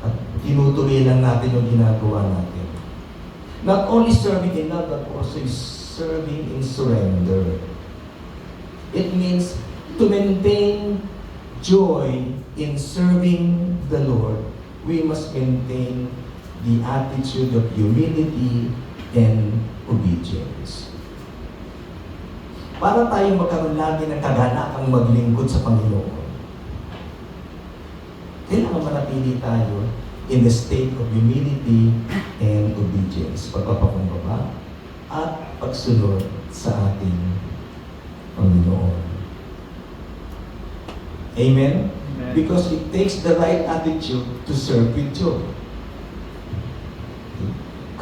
At tinutuloy lang natin yung ginagawa natin. Not only serving in love, but also serving in surrender. It means to maintain joy in serving the Lord, we must maintain the attitude of humility and obedience. Para tayo magkaroon lagi ng kaganakang maglingkod sa Panginoon, kailangan manatili tayo in the state of humility and obedience, pagpapakumbaba at pagsunod sa ating Panginoon. Amen? Amen. Because it takes the right attitude to serve with joy.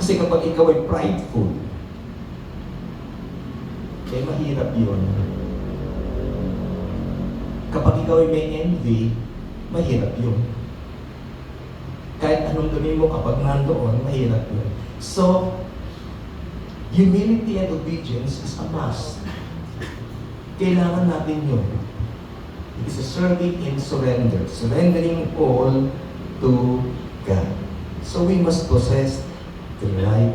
Kasi kapag ikaw ay prideful, eh mahirap yun. Kapag ikaw ay may envy, mahirap yun. Kahit anong gawin mo kapag nandoon, mahirap yun. So, humility and obedience is a must. Kailangan natin yun. It is a serving in surrender. Surrendering all to God. So we must possess the right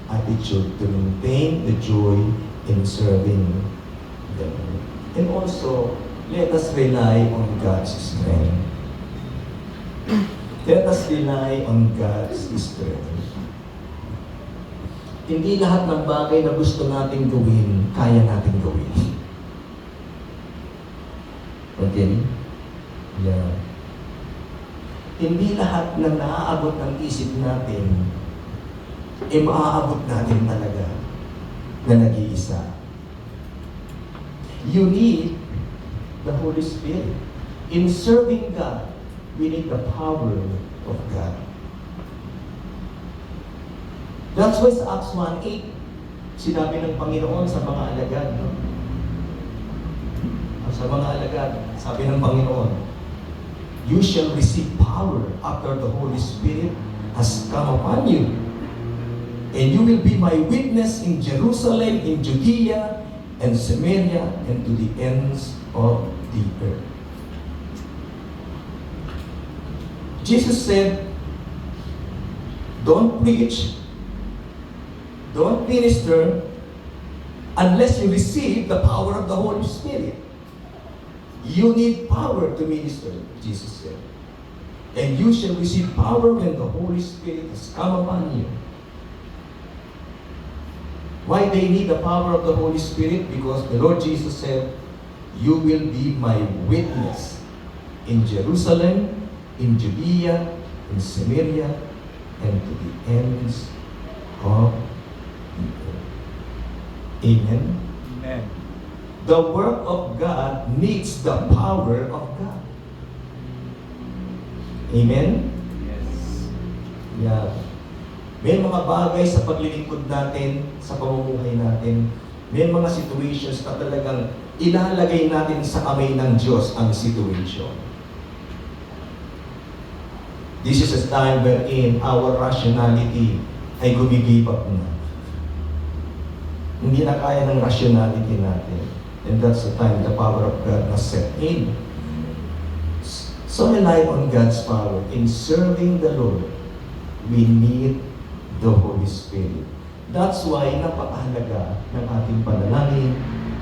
attitude to maintain the joy in serving the Lord. And also, let us rely on God's strength. Let us rely on God's strength. Hindi lahat ng bagay na gusto nating gawin, kaya nating gawin. Okay? Yeah. Hindi lahat ng naaabot ng isip natin, maaabot natin talaga na nag-iisa. You need the Holy Spirit. In serving God, we need the power of God. That's why sa Acts 1:8, sinabi ng Panginoon sa mga alagad, no? Sa mga alagad, sabi ng Panginoon, you shall receive power after the Holy Spirit has come upon you. And you will be my witness in Jerusalem, in Judea, and Samaria, and to the ends of the earth. Jesus said, don't preach, don't minister, unless you receive the power of the Holy Spirit. You need power to minister, Jesus said. And you shall receive power when the Holy Spirit has come upon you. Why they need the power of the Holy Spirit? Because the Lord Jesus said, you will be my witness in Jerusalem, in Judea, in Samaria, and to the ends of the earth. Amen? Amen. The work of God needs the power of God. Amen? Yes. Yeah. May mga bagay sa paglilingkod natin, sa pamumuhay natin, may mga situations na talagang ilalagay natin sa kamay ng Diyos ang situation. This is a time wherein our rationality ay gumigive up na. Hindi na kaya ng rationality natin. And that's the time the power of God must set in. So rely on God's power. In serving the Lord, we need the Holy Spirit. That's why napakahalaga ng ating panalangin,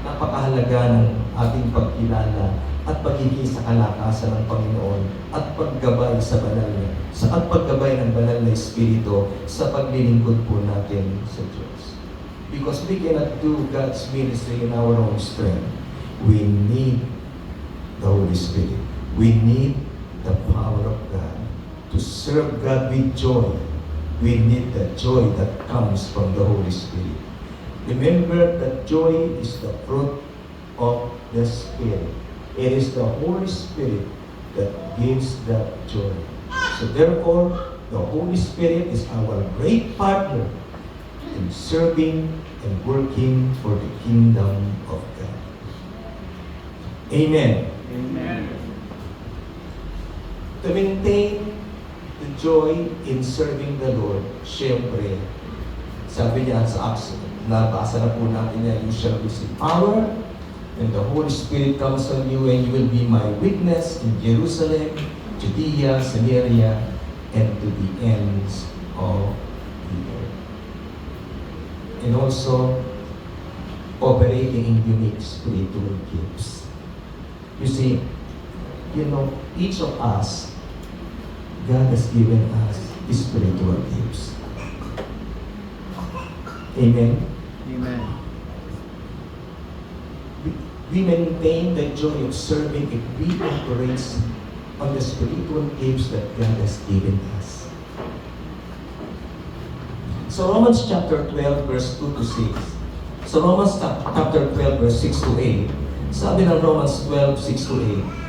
napakahalaga ng ating pagkilala at pagiging sa kalakasan ng Panginoon at paggabay sa banal niya, at paggabay ng banal na Espiritu sa paglilingkod po natin sa Diyos. Because we cannot do God's ministry in our own strength. We need the Holy Spirit. We need the power of God to serve God with joy. We need the joy that comes from the Holy Spirit. Remember that joy is the fruit of the Spirit. It is the Holy Spirit that gives that joy. So therefore, the Holy Spirit is our great partner in serving and working for the kingdom of God. Amen. Amen. To maintain the joy in serving the Lord, syempre, sabi niya sa Acts, nabasa na po natin niya, you shall receive power, and the Holy Spirit comes on you, and you will be my witness in Jerusalem, Judea, Samaria, and to the ends of the earth. And also, operating in unique spiritual gifts. You see, each of us, God has given us spiritual gifts. Amen? Amen. We maintain the joy of serving if we operate on the spiritual gifts that God has given us. So Romans chapter 12 verse 2 to 6. So Romans chapter 12 verse 6 to 8. Sabi ng Romans 12, 6 to 8.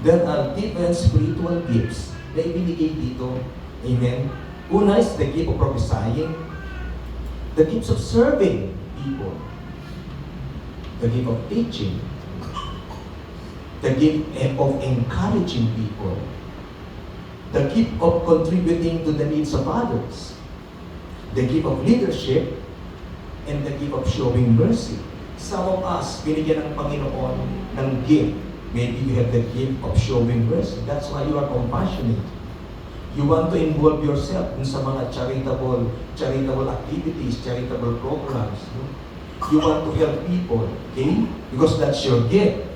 There are different spiritual gifts na ibinigay dito. Amen? Una is the gift of prophesying, the gifts of serving people, the gift of teaching, the gift of encouraging people, the gift of contributing to the needs of others, the gift of leadership, and the gift of showing mercy. Some of us, binigyan ng Panginoon ng gift. Maybe you have the gift of showing mercy. That's why you are compassionate. You want to involve yourself in sa mga charitable activities, charitable programs. No? You want to help people, okay? Because that's your gift.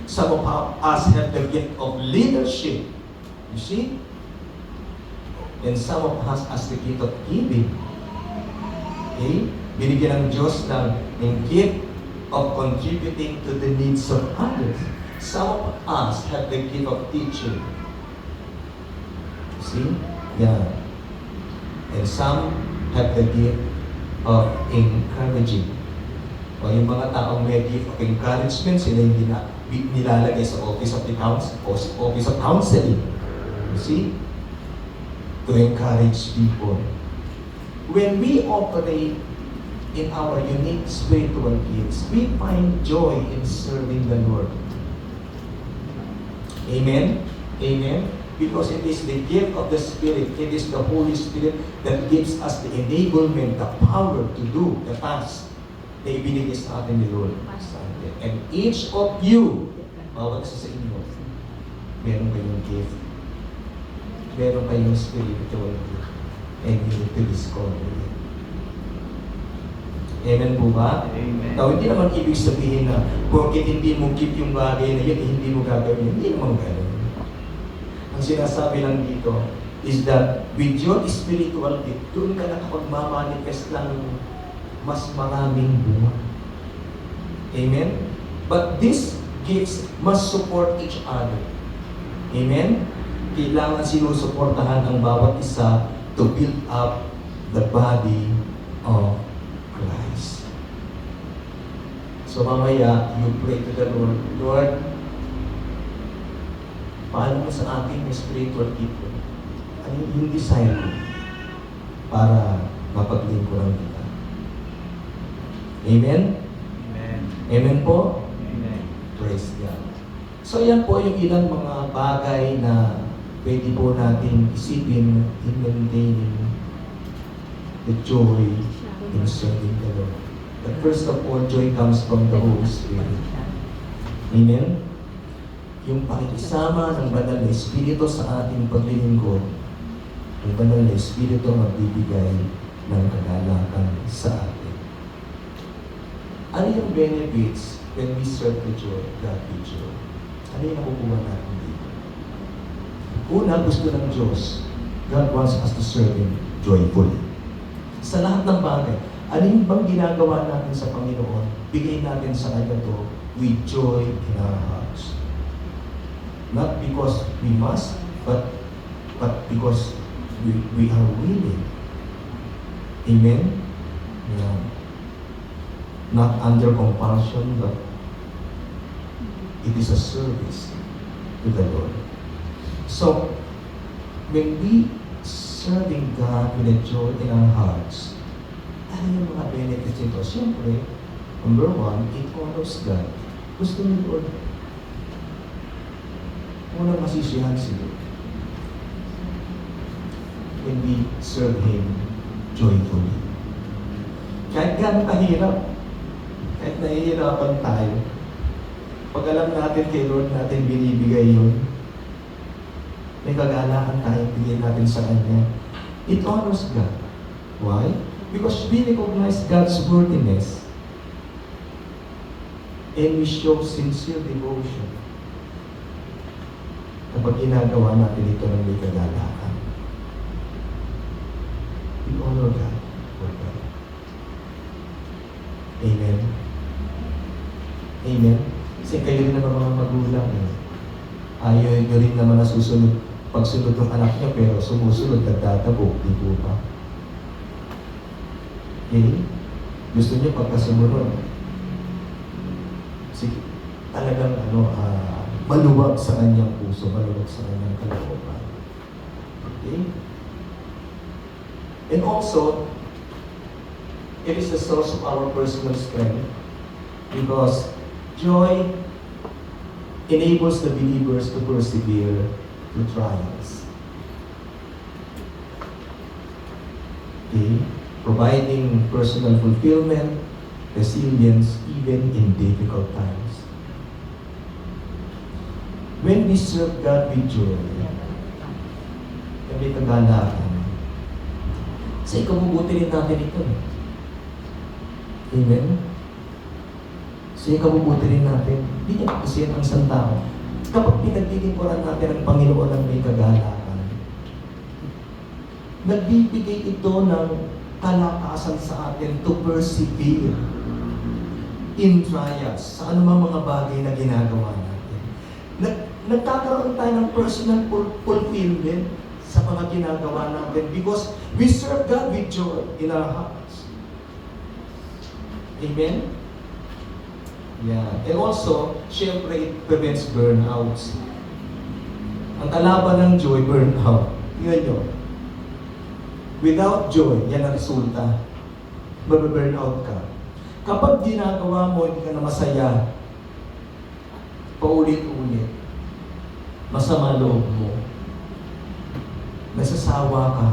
Some of us have the gift of leadership. You see? And some of us has the gift of giving. Okay? Binigyan ng Diyos ng gift of contributing to the needs of others. Some of us have the gift of teaching. See? Yeah. And some have the gift of encouraging. O yung mga taong may gift of encouragement, sila yung nilalagay sa office of counseling. You see? To encourage people. When we operate in our unique spiritual gifts, we find joy in serving the Lord. Amen? Amen? Because it is the gift of the Spirit, it is the Holy Spirit that gives us the enablement, the power to do the task na ibinigay sa atin ni Lord. And each of you, bawat isa sa inyo, meron kayong gift. Meron kayong spiritual gift. And you need to discover it. Amen po ba? Amen. Now, hindi naman ibig sabihin na porket hindi mo keep yung bagay na yun, hindi mo gagawin. Hindi naman gano'n. Ang sinasabi lang dito is that with your spiritual gift, doon ka nakapagmamanifest ng mas maraming bunga. Amen? But these gifts must support each other. Amen? Kailangan sinusuportahan ang bawat isa to build up the body of Christ. So mamaya, you pray to the Lord, Lord, paano mo sa akin yung spiritual gift ko? Ano yung desire ko para mapaglingkuran kita? Amen? Amen. Amen po? Amen. Praise God. So yan po yung ilang mga bagay na pwede po natin isipin in maintaining the joy in serving the Lord. But first of all, joy comes from the Holy Spirit. Amen? Yung pakikisama ng Banal na Espiritu sa ating paglilingkod, yung Banal na Espiritu magbibigay ng kagalakan sa atin. Ano yung benefits when we serve the joy, God with joy? Ano yung nakukuha natin dito? Una, gusto ng Diyos, God wants us to serve Him joyfully. Sa lahat ng bagay, ano yung bang ginagawa natin sa Panginoon, bigay natin sa Kanya to with joy in our hearts. Not because we must, but because we are willing. Amen? Yeah. Not under compulsion, but it is a service to the Lord. So, when we serving God with a joy in our hearts, ano yung mga benefits nito? Siyempre, number one, it honors God. Gusto ni Lord. Unang masisiyahan si Lord. When we serve Him joyfully. Kahit gano'ng kahirap, kahit nahihirapan tayo, pag alam natin kay Lord natin binibigay yun, may kagalakan tayo bigyan natin sa Kanya. It honors God. Why? Because we recognize God's worthiness and we show sincere devotion kapag ginagawa natin ito ng may kagalakan. We honor God for that. Amen? Amen? Kasi kayo rin naman mga magulang eh. Ayaw nyo rin naman na susunod, pagsunod ng anak nyo, pero sumusunod, nagtatabo, di po ba? Okay? Gusto nyo pagkasumunod, sige, talagang maluwag sa kanyang puso, maluwag sa kanyang kalooban. Okay? And also, it is the source of our personal strength because joy enables the believers to persevere through trials. Okay? Providing personal fulfillment, resilience, even in difficult times. When we serve God with joy, may kagalakan. Sa ikabubuti rin natin ito. Amen? Sa ikabubuti rin natin. Hindi niya kasi ang isang tao. kapag pinaglilingkuran natin ang Panginoon ng may kagalakan, nagbibigay ito ng kalakasan sa atin to persevere in trials, sa anumang mga bagay na ginagawa natin. Nagkakaroon tayo ng personal fulfillment sa mga ginagawa natin because we serve God with joy in our hearts. Amen? Yeah. And also, syempre, it prevents burnouts. Ang kalaban ng joy, burnout. Tingnan nyo. Without joy, yan ang resulta. Mababurnout ka. Kapag ginagawa mo, hindi ka na masaya, paulit-ulit, masama loob mo, nasasawa ka,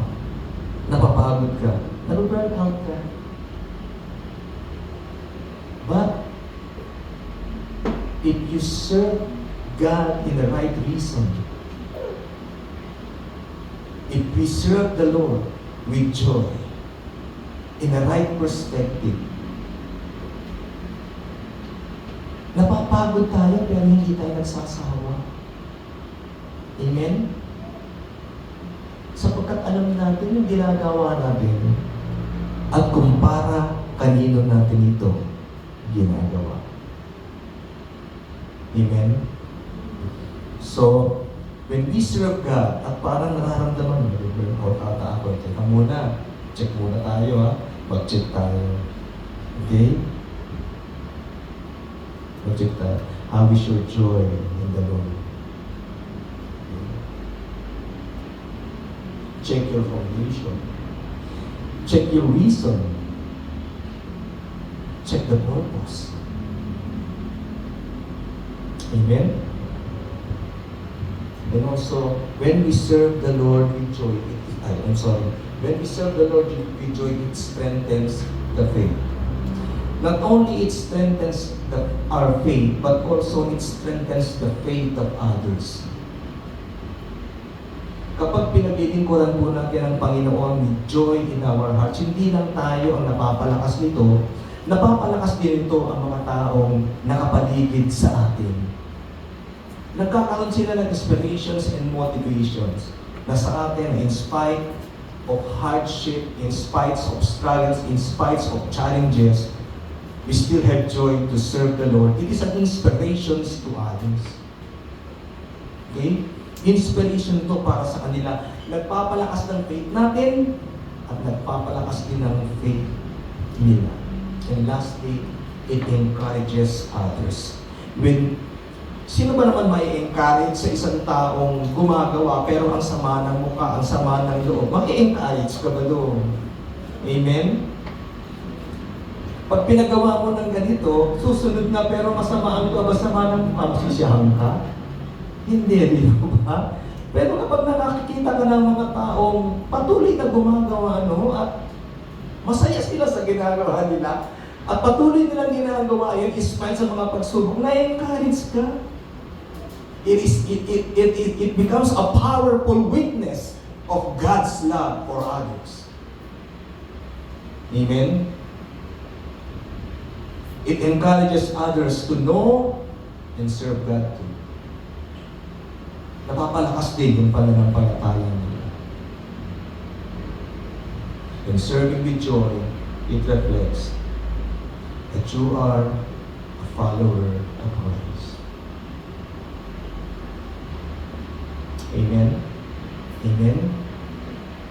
napapagod ka, nababurnout ka. But, if you serve God in the right reason, if we serve the Lord with joy, in the right perspective, napapagod tayo pero hindi tayo nagsasawa. Amen? Sapagkat alam natin yung ginagawa natin at kumpara kanino natin ito ginagawa. Amen? So, when we serve God, at parang nararamdaman mo, burnout ata ako. Teka muna, check muna tayo ha. Mag-check tayo. Okay? Mag-check tayo. How is your joy in the Lord? Okay. Check your foundation. Check your reason. Check the purpose. Amen? And also, when we serve the Lord with joy, when we serve the Lord with joy, it strengthens the faith. Not only it strengthens our faith, but also it strengthens the faith of others. Kapag pinaglilingkuran po natin ang Panginoon with joy in our hearts, hindi lang tayo ang napapalakas nito, napapalakas din ito ang mga taong nakapaligid sa atin. Nagkakaroon sila ng inspirations and motivations na sa atin, in spite of hardship, in spite of struggles, in spite of challenges, we still have joy to serve the Lord. It is an inspiration to others. Okay? Inspiration to para sa kanila. Nagpapalakas ng faith natin at nagpapalakas din ng faith nila. And lastly, it encourages others. Sino ba naman may encourage sa isang taong gumagawa pero ang sama ng mukha, ang sama ng loob? Maki-encourage ka ba doon? Amen? Pag pinagawa mo ng ganito, susunod na pero masama ang loob, masama ng mukha, masisiyahan ka? Hindi, di ba? Pero kapag nakakikita ka ng mga taong patuloy na gumagawa, at masaya sila sa ginagawa nila, at patuloy nilang ginagawa yun, despite sa mga pagsubok, na-encourage ka. It becomes a powerful witness of God's love for others. Amen? It encourages others to know and serve God too. Napapalakas din yung pananampalataya nila. In serving with joy, it reflects that you are a follower of Christ. Amen? Amen?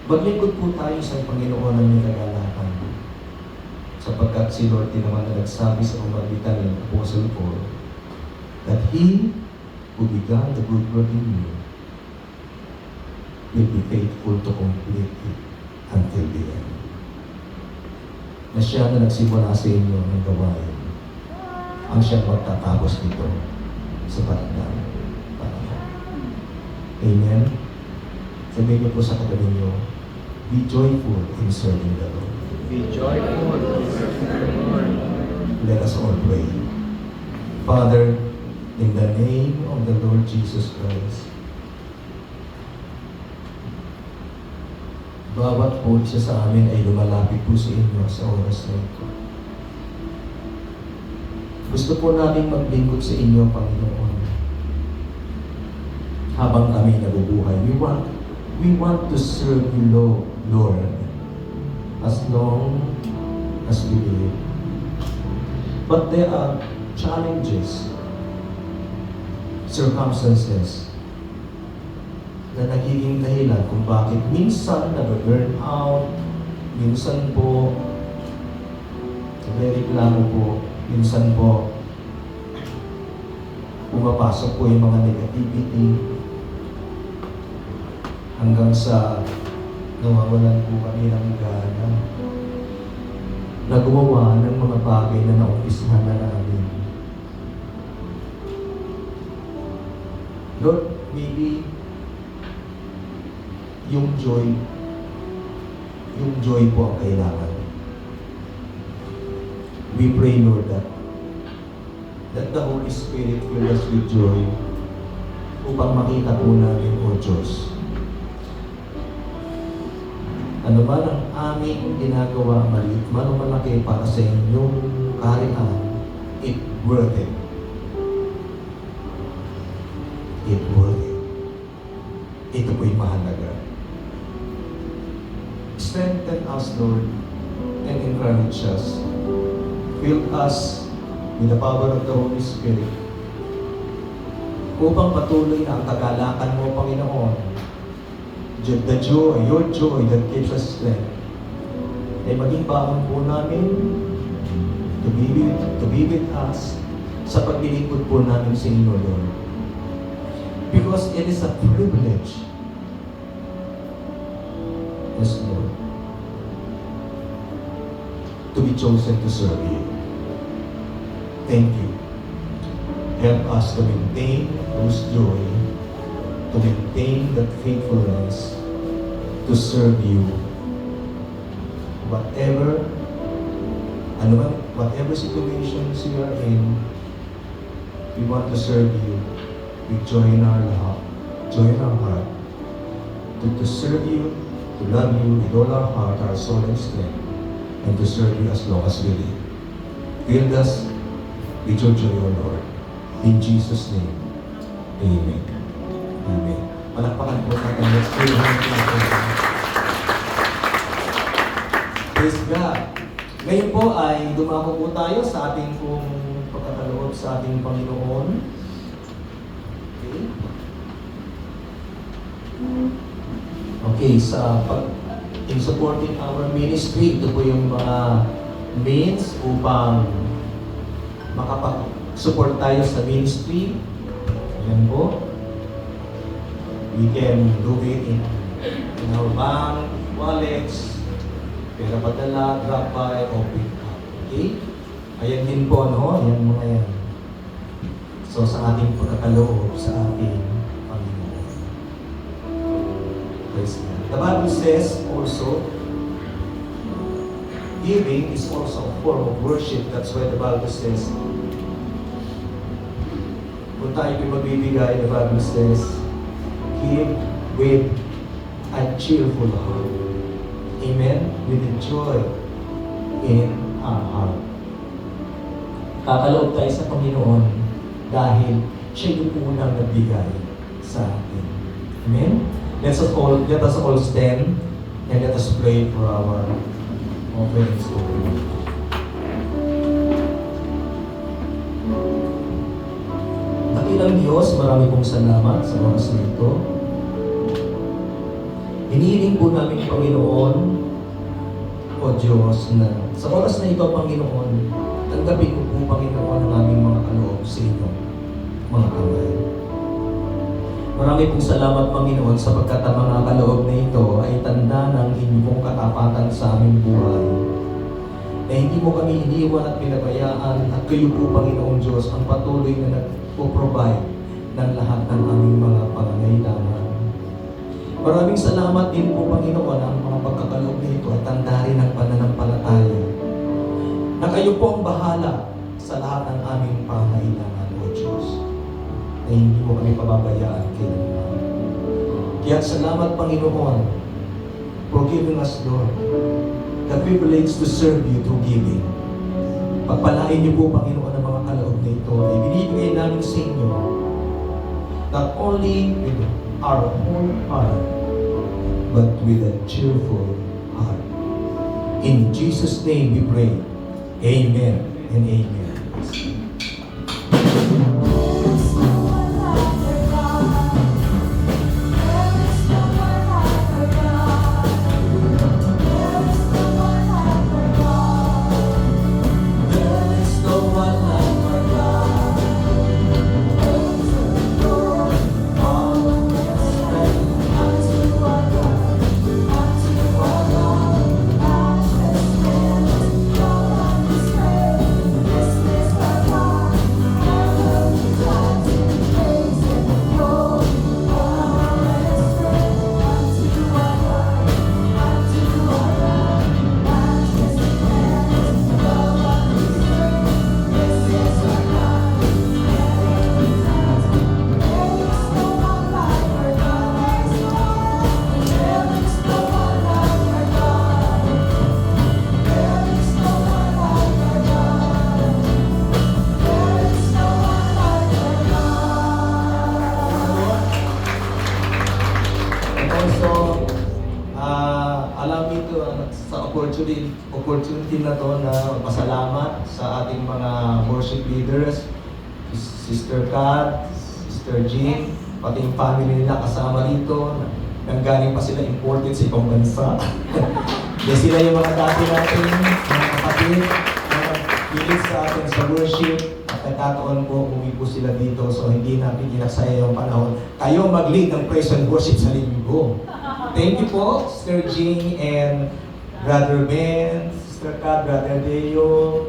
Maglingkod po tayo sa Panginoon ng may kagalakan. Sapagkat si Lord din naman na nagsabi sa pamagitan ng Apostle Paul that He who began the good work in you will be faithful to complete it until the end. Na siya na nagsimula sa inyo ng gawain, ang siyang magtatapos nito sa panahon. Amen? Sabihin niyo po sa katabi niyo, be joyful in serving the Lord. Be joyful in serving the Lord. Let us all pray. Father, in the name of the Lord Jesus Christ, bawat po isa sa amin ay lumalapit po sa inyo sa oras na ito. Gusto po namin maglingkod sa inyo, Panginoon. habang kami nabubuhay. We want to serve you, Lord, as long as we live. But there are challenges, circumstances, na nagiging dahilan kung bakit minsan na-burn out, minsan po reklamo po, minsan po pumapasok po yung mga negativity hanggang sa nawawalan po kami ng gana na gumawa ng mga bagay na naumpisahan na namin. Lord, maybe yung joy po ang kailangan. We pray, Lord, that the Holy Spirit fill us with joy upang makita po namin, O Diyos, ano man ang aming ginagawa, maliit man o malaki para sa inyong kaharian, it worth it. It worth it. Ito po'y mahalaga. Strengthen us, Lord, and encourage us. Fill us with the power of the Holy Spirit upang patuloy na ang kagalakan mo, Panginoon, the joy, your joy that gives us strength, ay maging baon po namin to be with us sa paglilingkod po namin sa inyo, Lord. Because it is a privilege, yes, Lord, to be chosen to serve you. Thank you. Help us to maintain those joy, to maintain that faithfulness, to serve you. Whatever situations you are in, we want to serve you with joy in our heart, to serve you, to love you with all our heart, our soul, and strength, and to serve you as long as we live. Fill us with your joy, O Lord. In Jesus' name, amen. Amen. Palakpakan po natin. Let's pray. Praise God. Ngayon po ay dumako po tayo sa ating pong pagkakaloob sa ating Panginoon. Okay, in supporting our ministry, ito po yung mga means upang makapag-support tayo sa ministry. Ayan po. We can do it in our bank, wallets, pera padala, drop by, o pick up. Okay? Ayan din po, no? Ayan mga yan. So, sa ating pagkakaloob, sa ating Panginoon. Praise God. The Bible says also, giving is also a form of worship. That's why the Bible says, kung tayo magbibigay, the Bible says, give with a cheerful heart. Amen? With a joy in our heart. Kakaloob tayo sa Panginoon dahil siya yung unang nagbigay sa atin. Amen? Let us all stand and let us pray for our offerings. Dakilang Diyos, marami pong salamat sa oras na ito. Hinihiling po namin, Panginoon, o Diyos, na sa oras na ito, Panginoon, tanggapin ko po, Panginoon, ang aming mga kaloob sa inyo, mga kamay. Marami pong salamat, Panginoon, sapagkat ang mga kaloob na ito ay tanda ng inyong katapatan sa aming buhay. Na hindi mo kami iniwan at pinabayaan at kayo po, Panginoon Diyos, ang patuloy na nagpo-provide ng lahat ng aming mga pangangailangan. Maraming salamat din po, Panginoon, ang mga pagkakaloob na ito at tanda rin ng pananampalataya na kayo po ang bahala sa lahat ng aming pangangailangan, O Diyos, na hindi mo kami pababayaan kailanman. Kaya salamat, Panginoon, for giving us, Lord, the privilege to serve you through giving. Pagpalain niyo po, Panginoon, ang mga kaloob na ito ay binibigay namin sa inyo not only with our whole heart, but with a cheerful heart. In Jesus' name we pray. Amen and amen. Allow me to, sa opportunity na to na pasalamat sa ating mga worship leaders, Sister Kat, Sister Jean, pati yung family nila kasama rito. Nanggaling pa sila imported sa ibang bansa. Kaya sila yung mga dati natin, mga kapatid, na pilit sa atin sa worship. At nagkataon po, umuwi po sila dito. So hindi natin inaksaya yung panahon. Kayo mag-lead ng praise and worship sa linggo. Thank you po, Sister Jean and Brother Ben, Sister Kat, Brother Deo,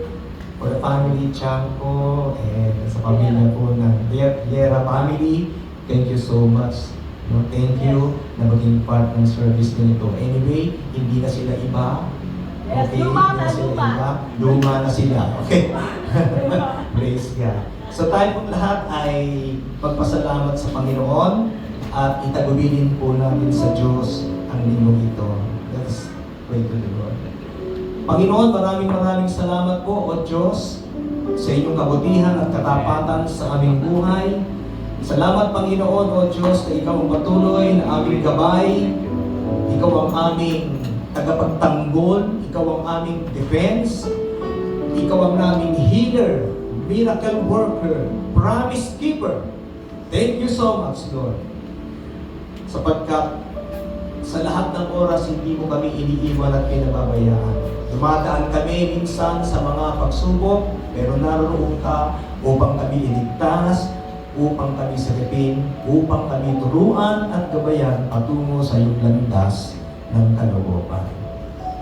for the family, Chanko, and sa pamilya po ng Yera family. Thank you so much. No, thank you na maging part ng service nito. Anyway, hindi na sila iba. Okay, hindi na sila iba. Luma na sila. Okay. Praise God. So tayo pong lahat ay magpasalamat sa Panginoon at itagubilin po natin sa Diyos ang linggong ito. Let's pray to the Lord. Panginoon, maraming salamat po, O Diyos, sa inyong kabutihan at katapatan sa aming buhay. Salamat, Panginoon, O Diyos, na Ikaw ang patuloy na aming gabay. Ikaw ang aming tagapagtanggol. Ikaw ang aming defense. Ikaw ang aming healer, miracle worker, promise keeper. Thank you so much, Lord. Sapagkat sa lahat ng oras, hindi mo kami iniiwan at pinababayaan. Dumadaan kami minsan sa mga pagsubok, pero naroon ka upang kami iligtas, upang kami sagipin, upang kami turuan at gabayan patungo sa iyong landas ng kalooban.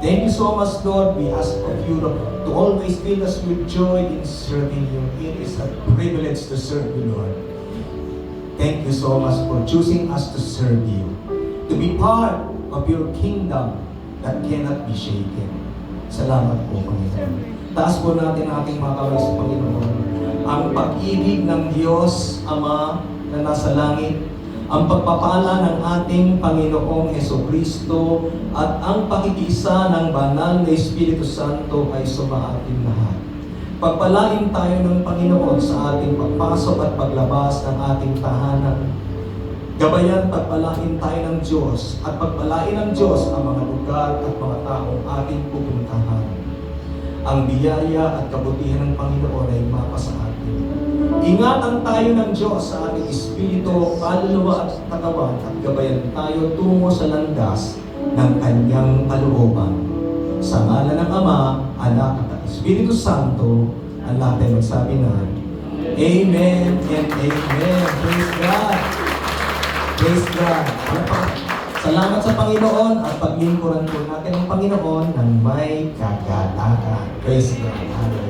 Thank you so much, Lord. We ask of you to always fill us with joy in serving you. It is a privilege to serve you, Lord. Thank you so much for choosing us to serve you, to be part of your kingdom that cannot be shaken. Salamat po, Panginoon. Taas po natin ang ating mga kamay sa Panginoon. Ang pag-ibig ng Diyos Ama na nasa langit, ang pagpapala ng ating Panginoong Hesukristo at ang pakikiisa ng banal na Espiritu Santo ay sumaating lahat. Pagpalain tayo ng Panginoon sa ating pagpasok at paglabas ng ating tahanan. Gabayan, pagpalain tayo ng Diyos at pagpalain ng Diyos ang mga lugar at mga taong ating pupuntahan. Ang biyaya at kabutihan ng Panginoon ay mapasa atin. Ingatan tayo ng Diyos sa ating espiritu, kaluluwa at katawan at gabayan tayo tungo sa landas ng Kanyang kalooban. Sa ngalan ng Ama, Anak at Espiritu Santo, ang lahat ay magsabi na, Amen and Amen. Praise God. Praise God. Salamat sa Panginoon at paglingkuran po natin ang Panginoon ng may kagalakan. Praise God. Hallelujah.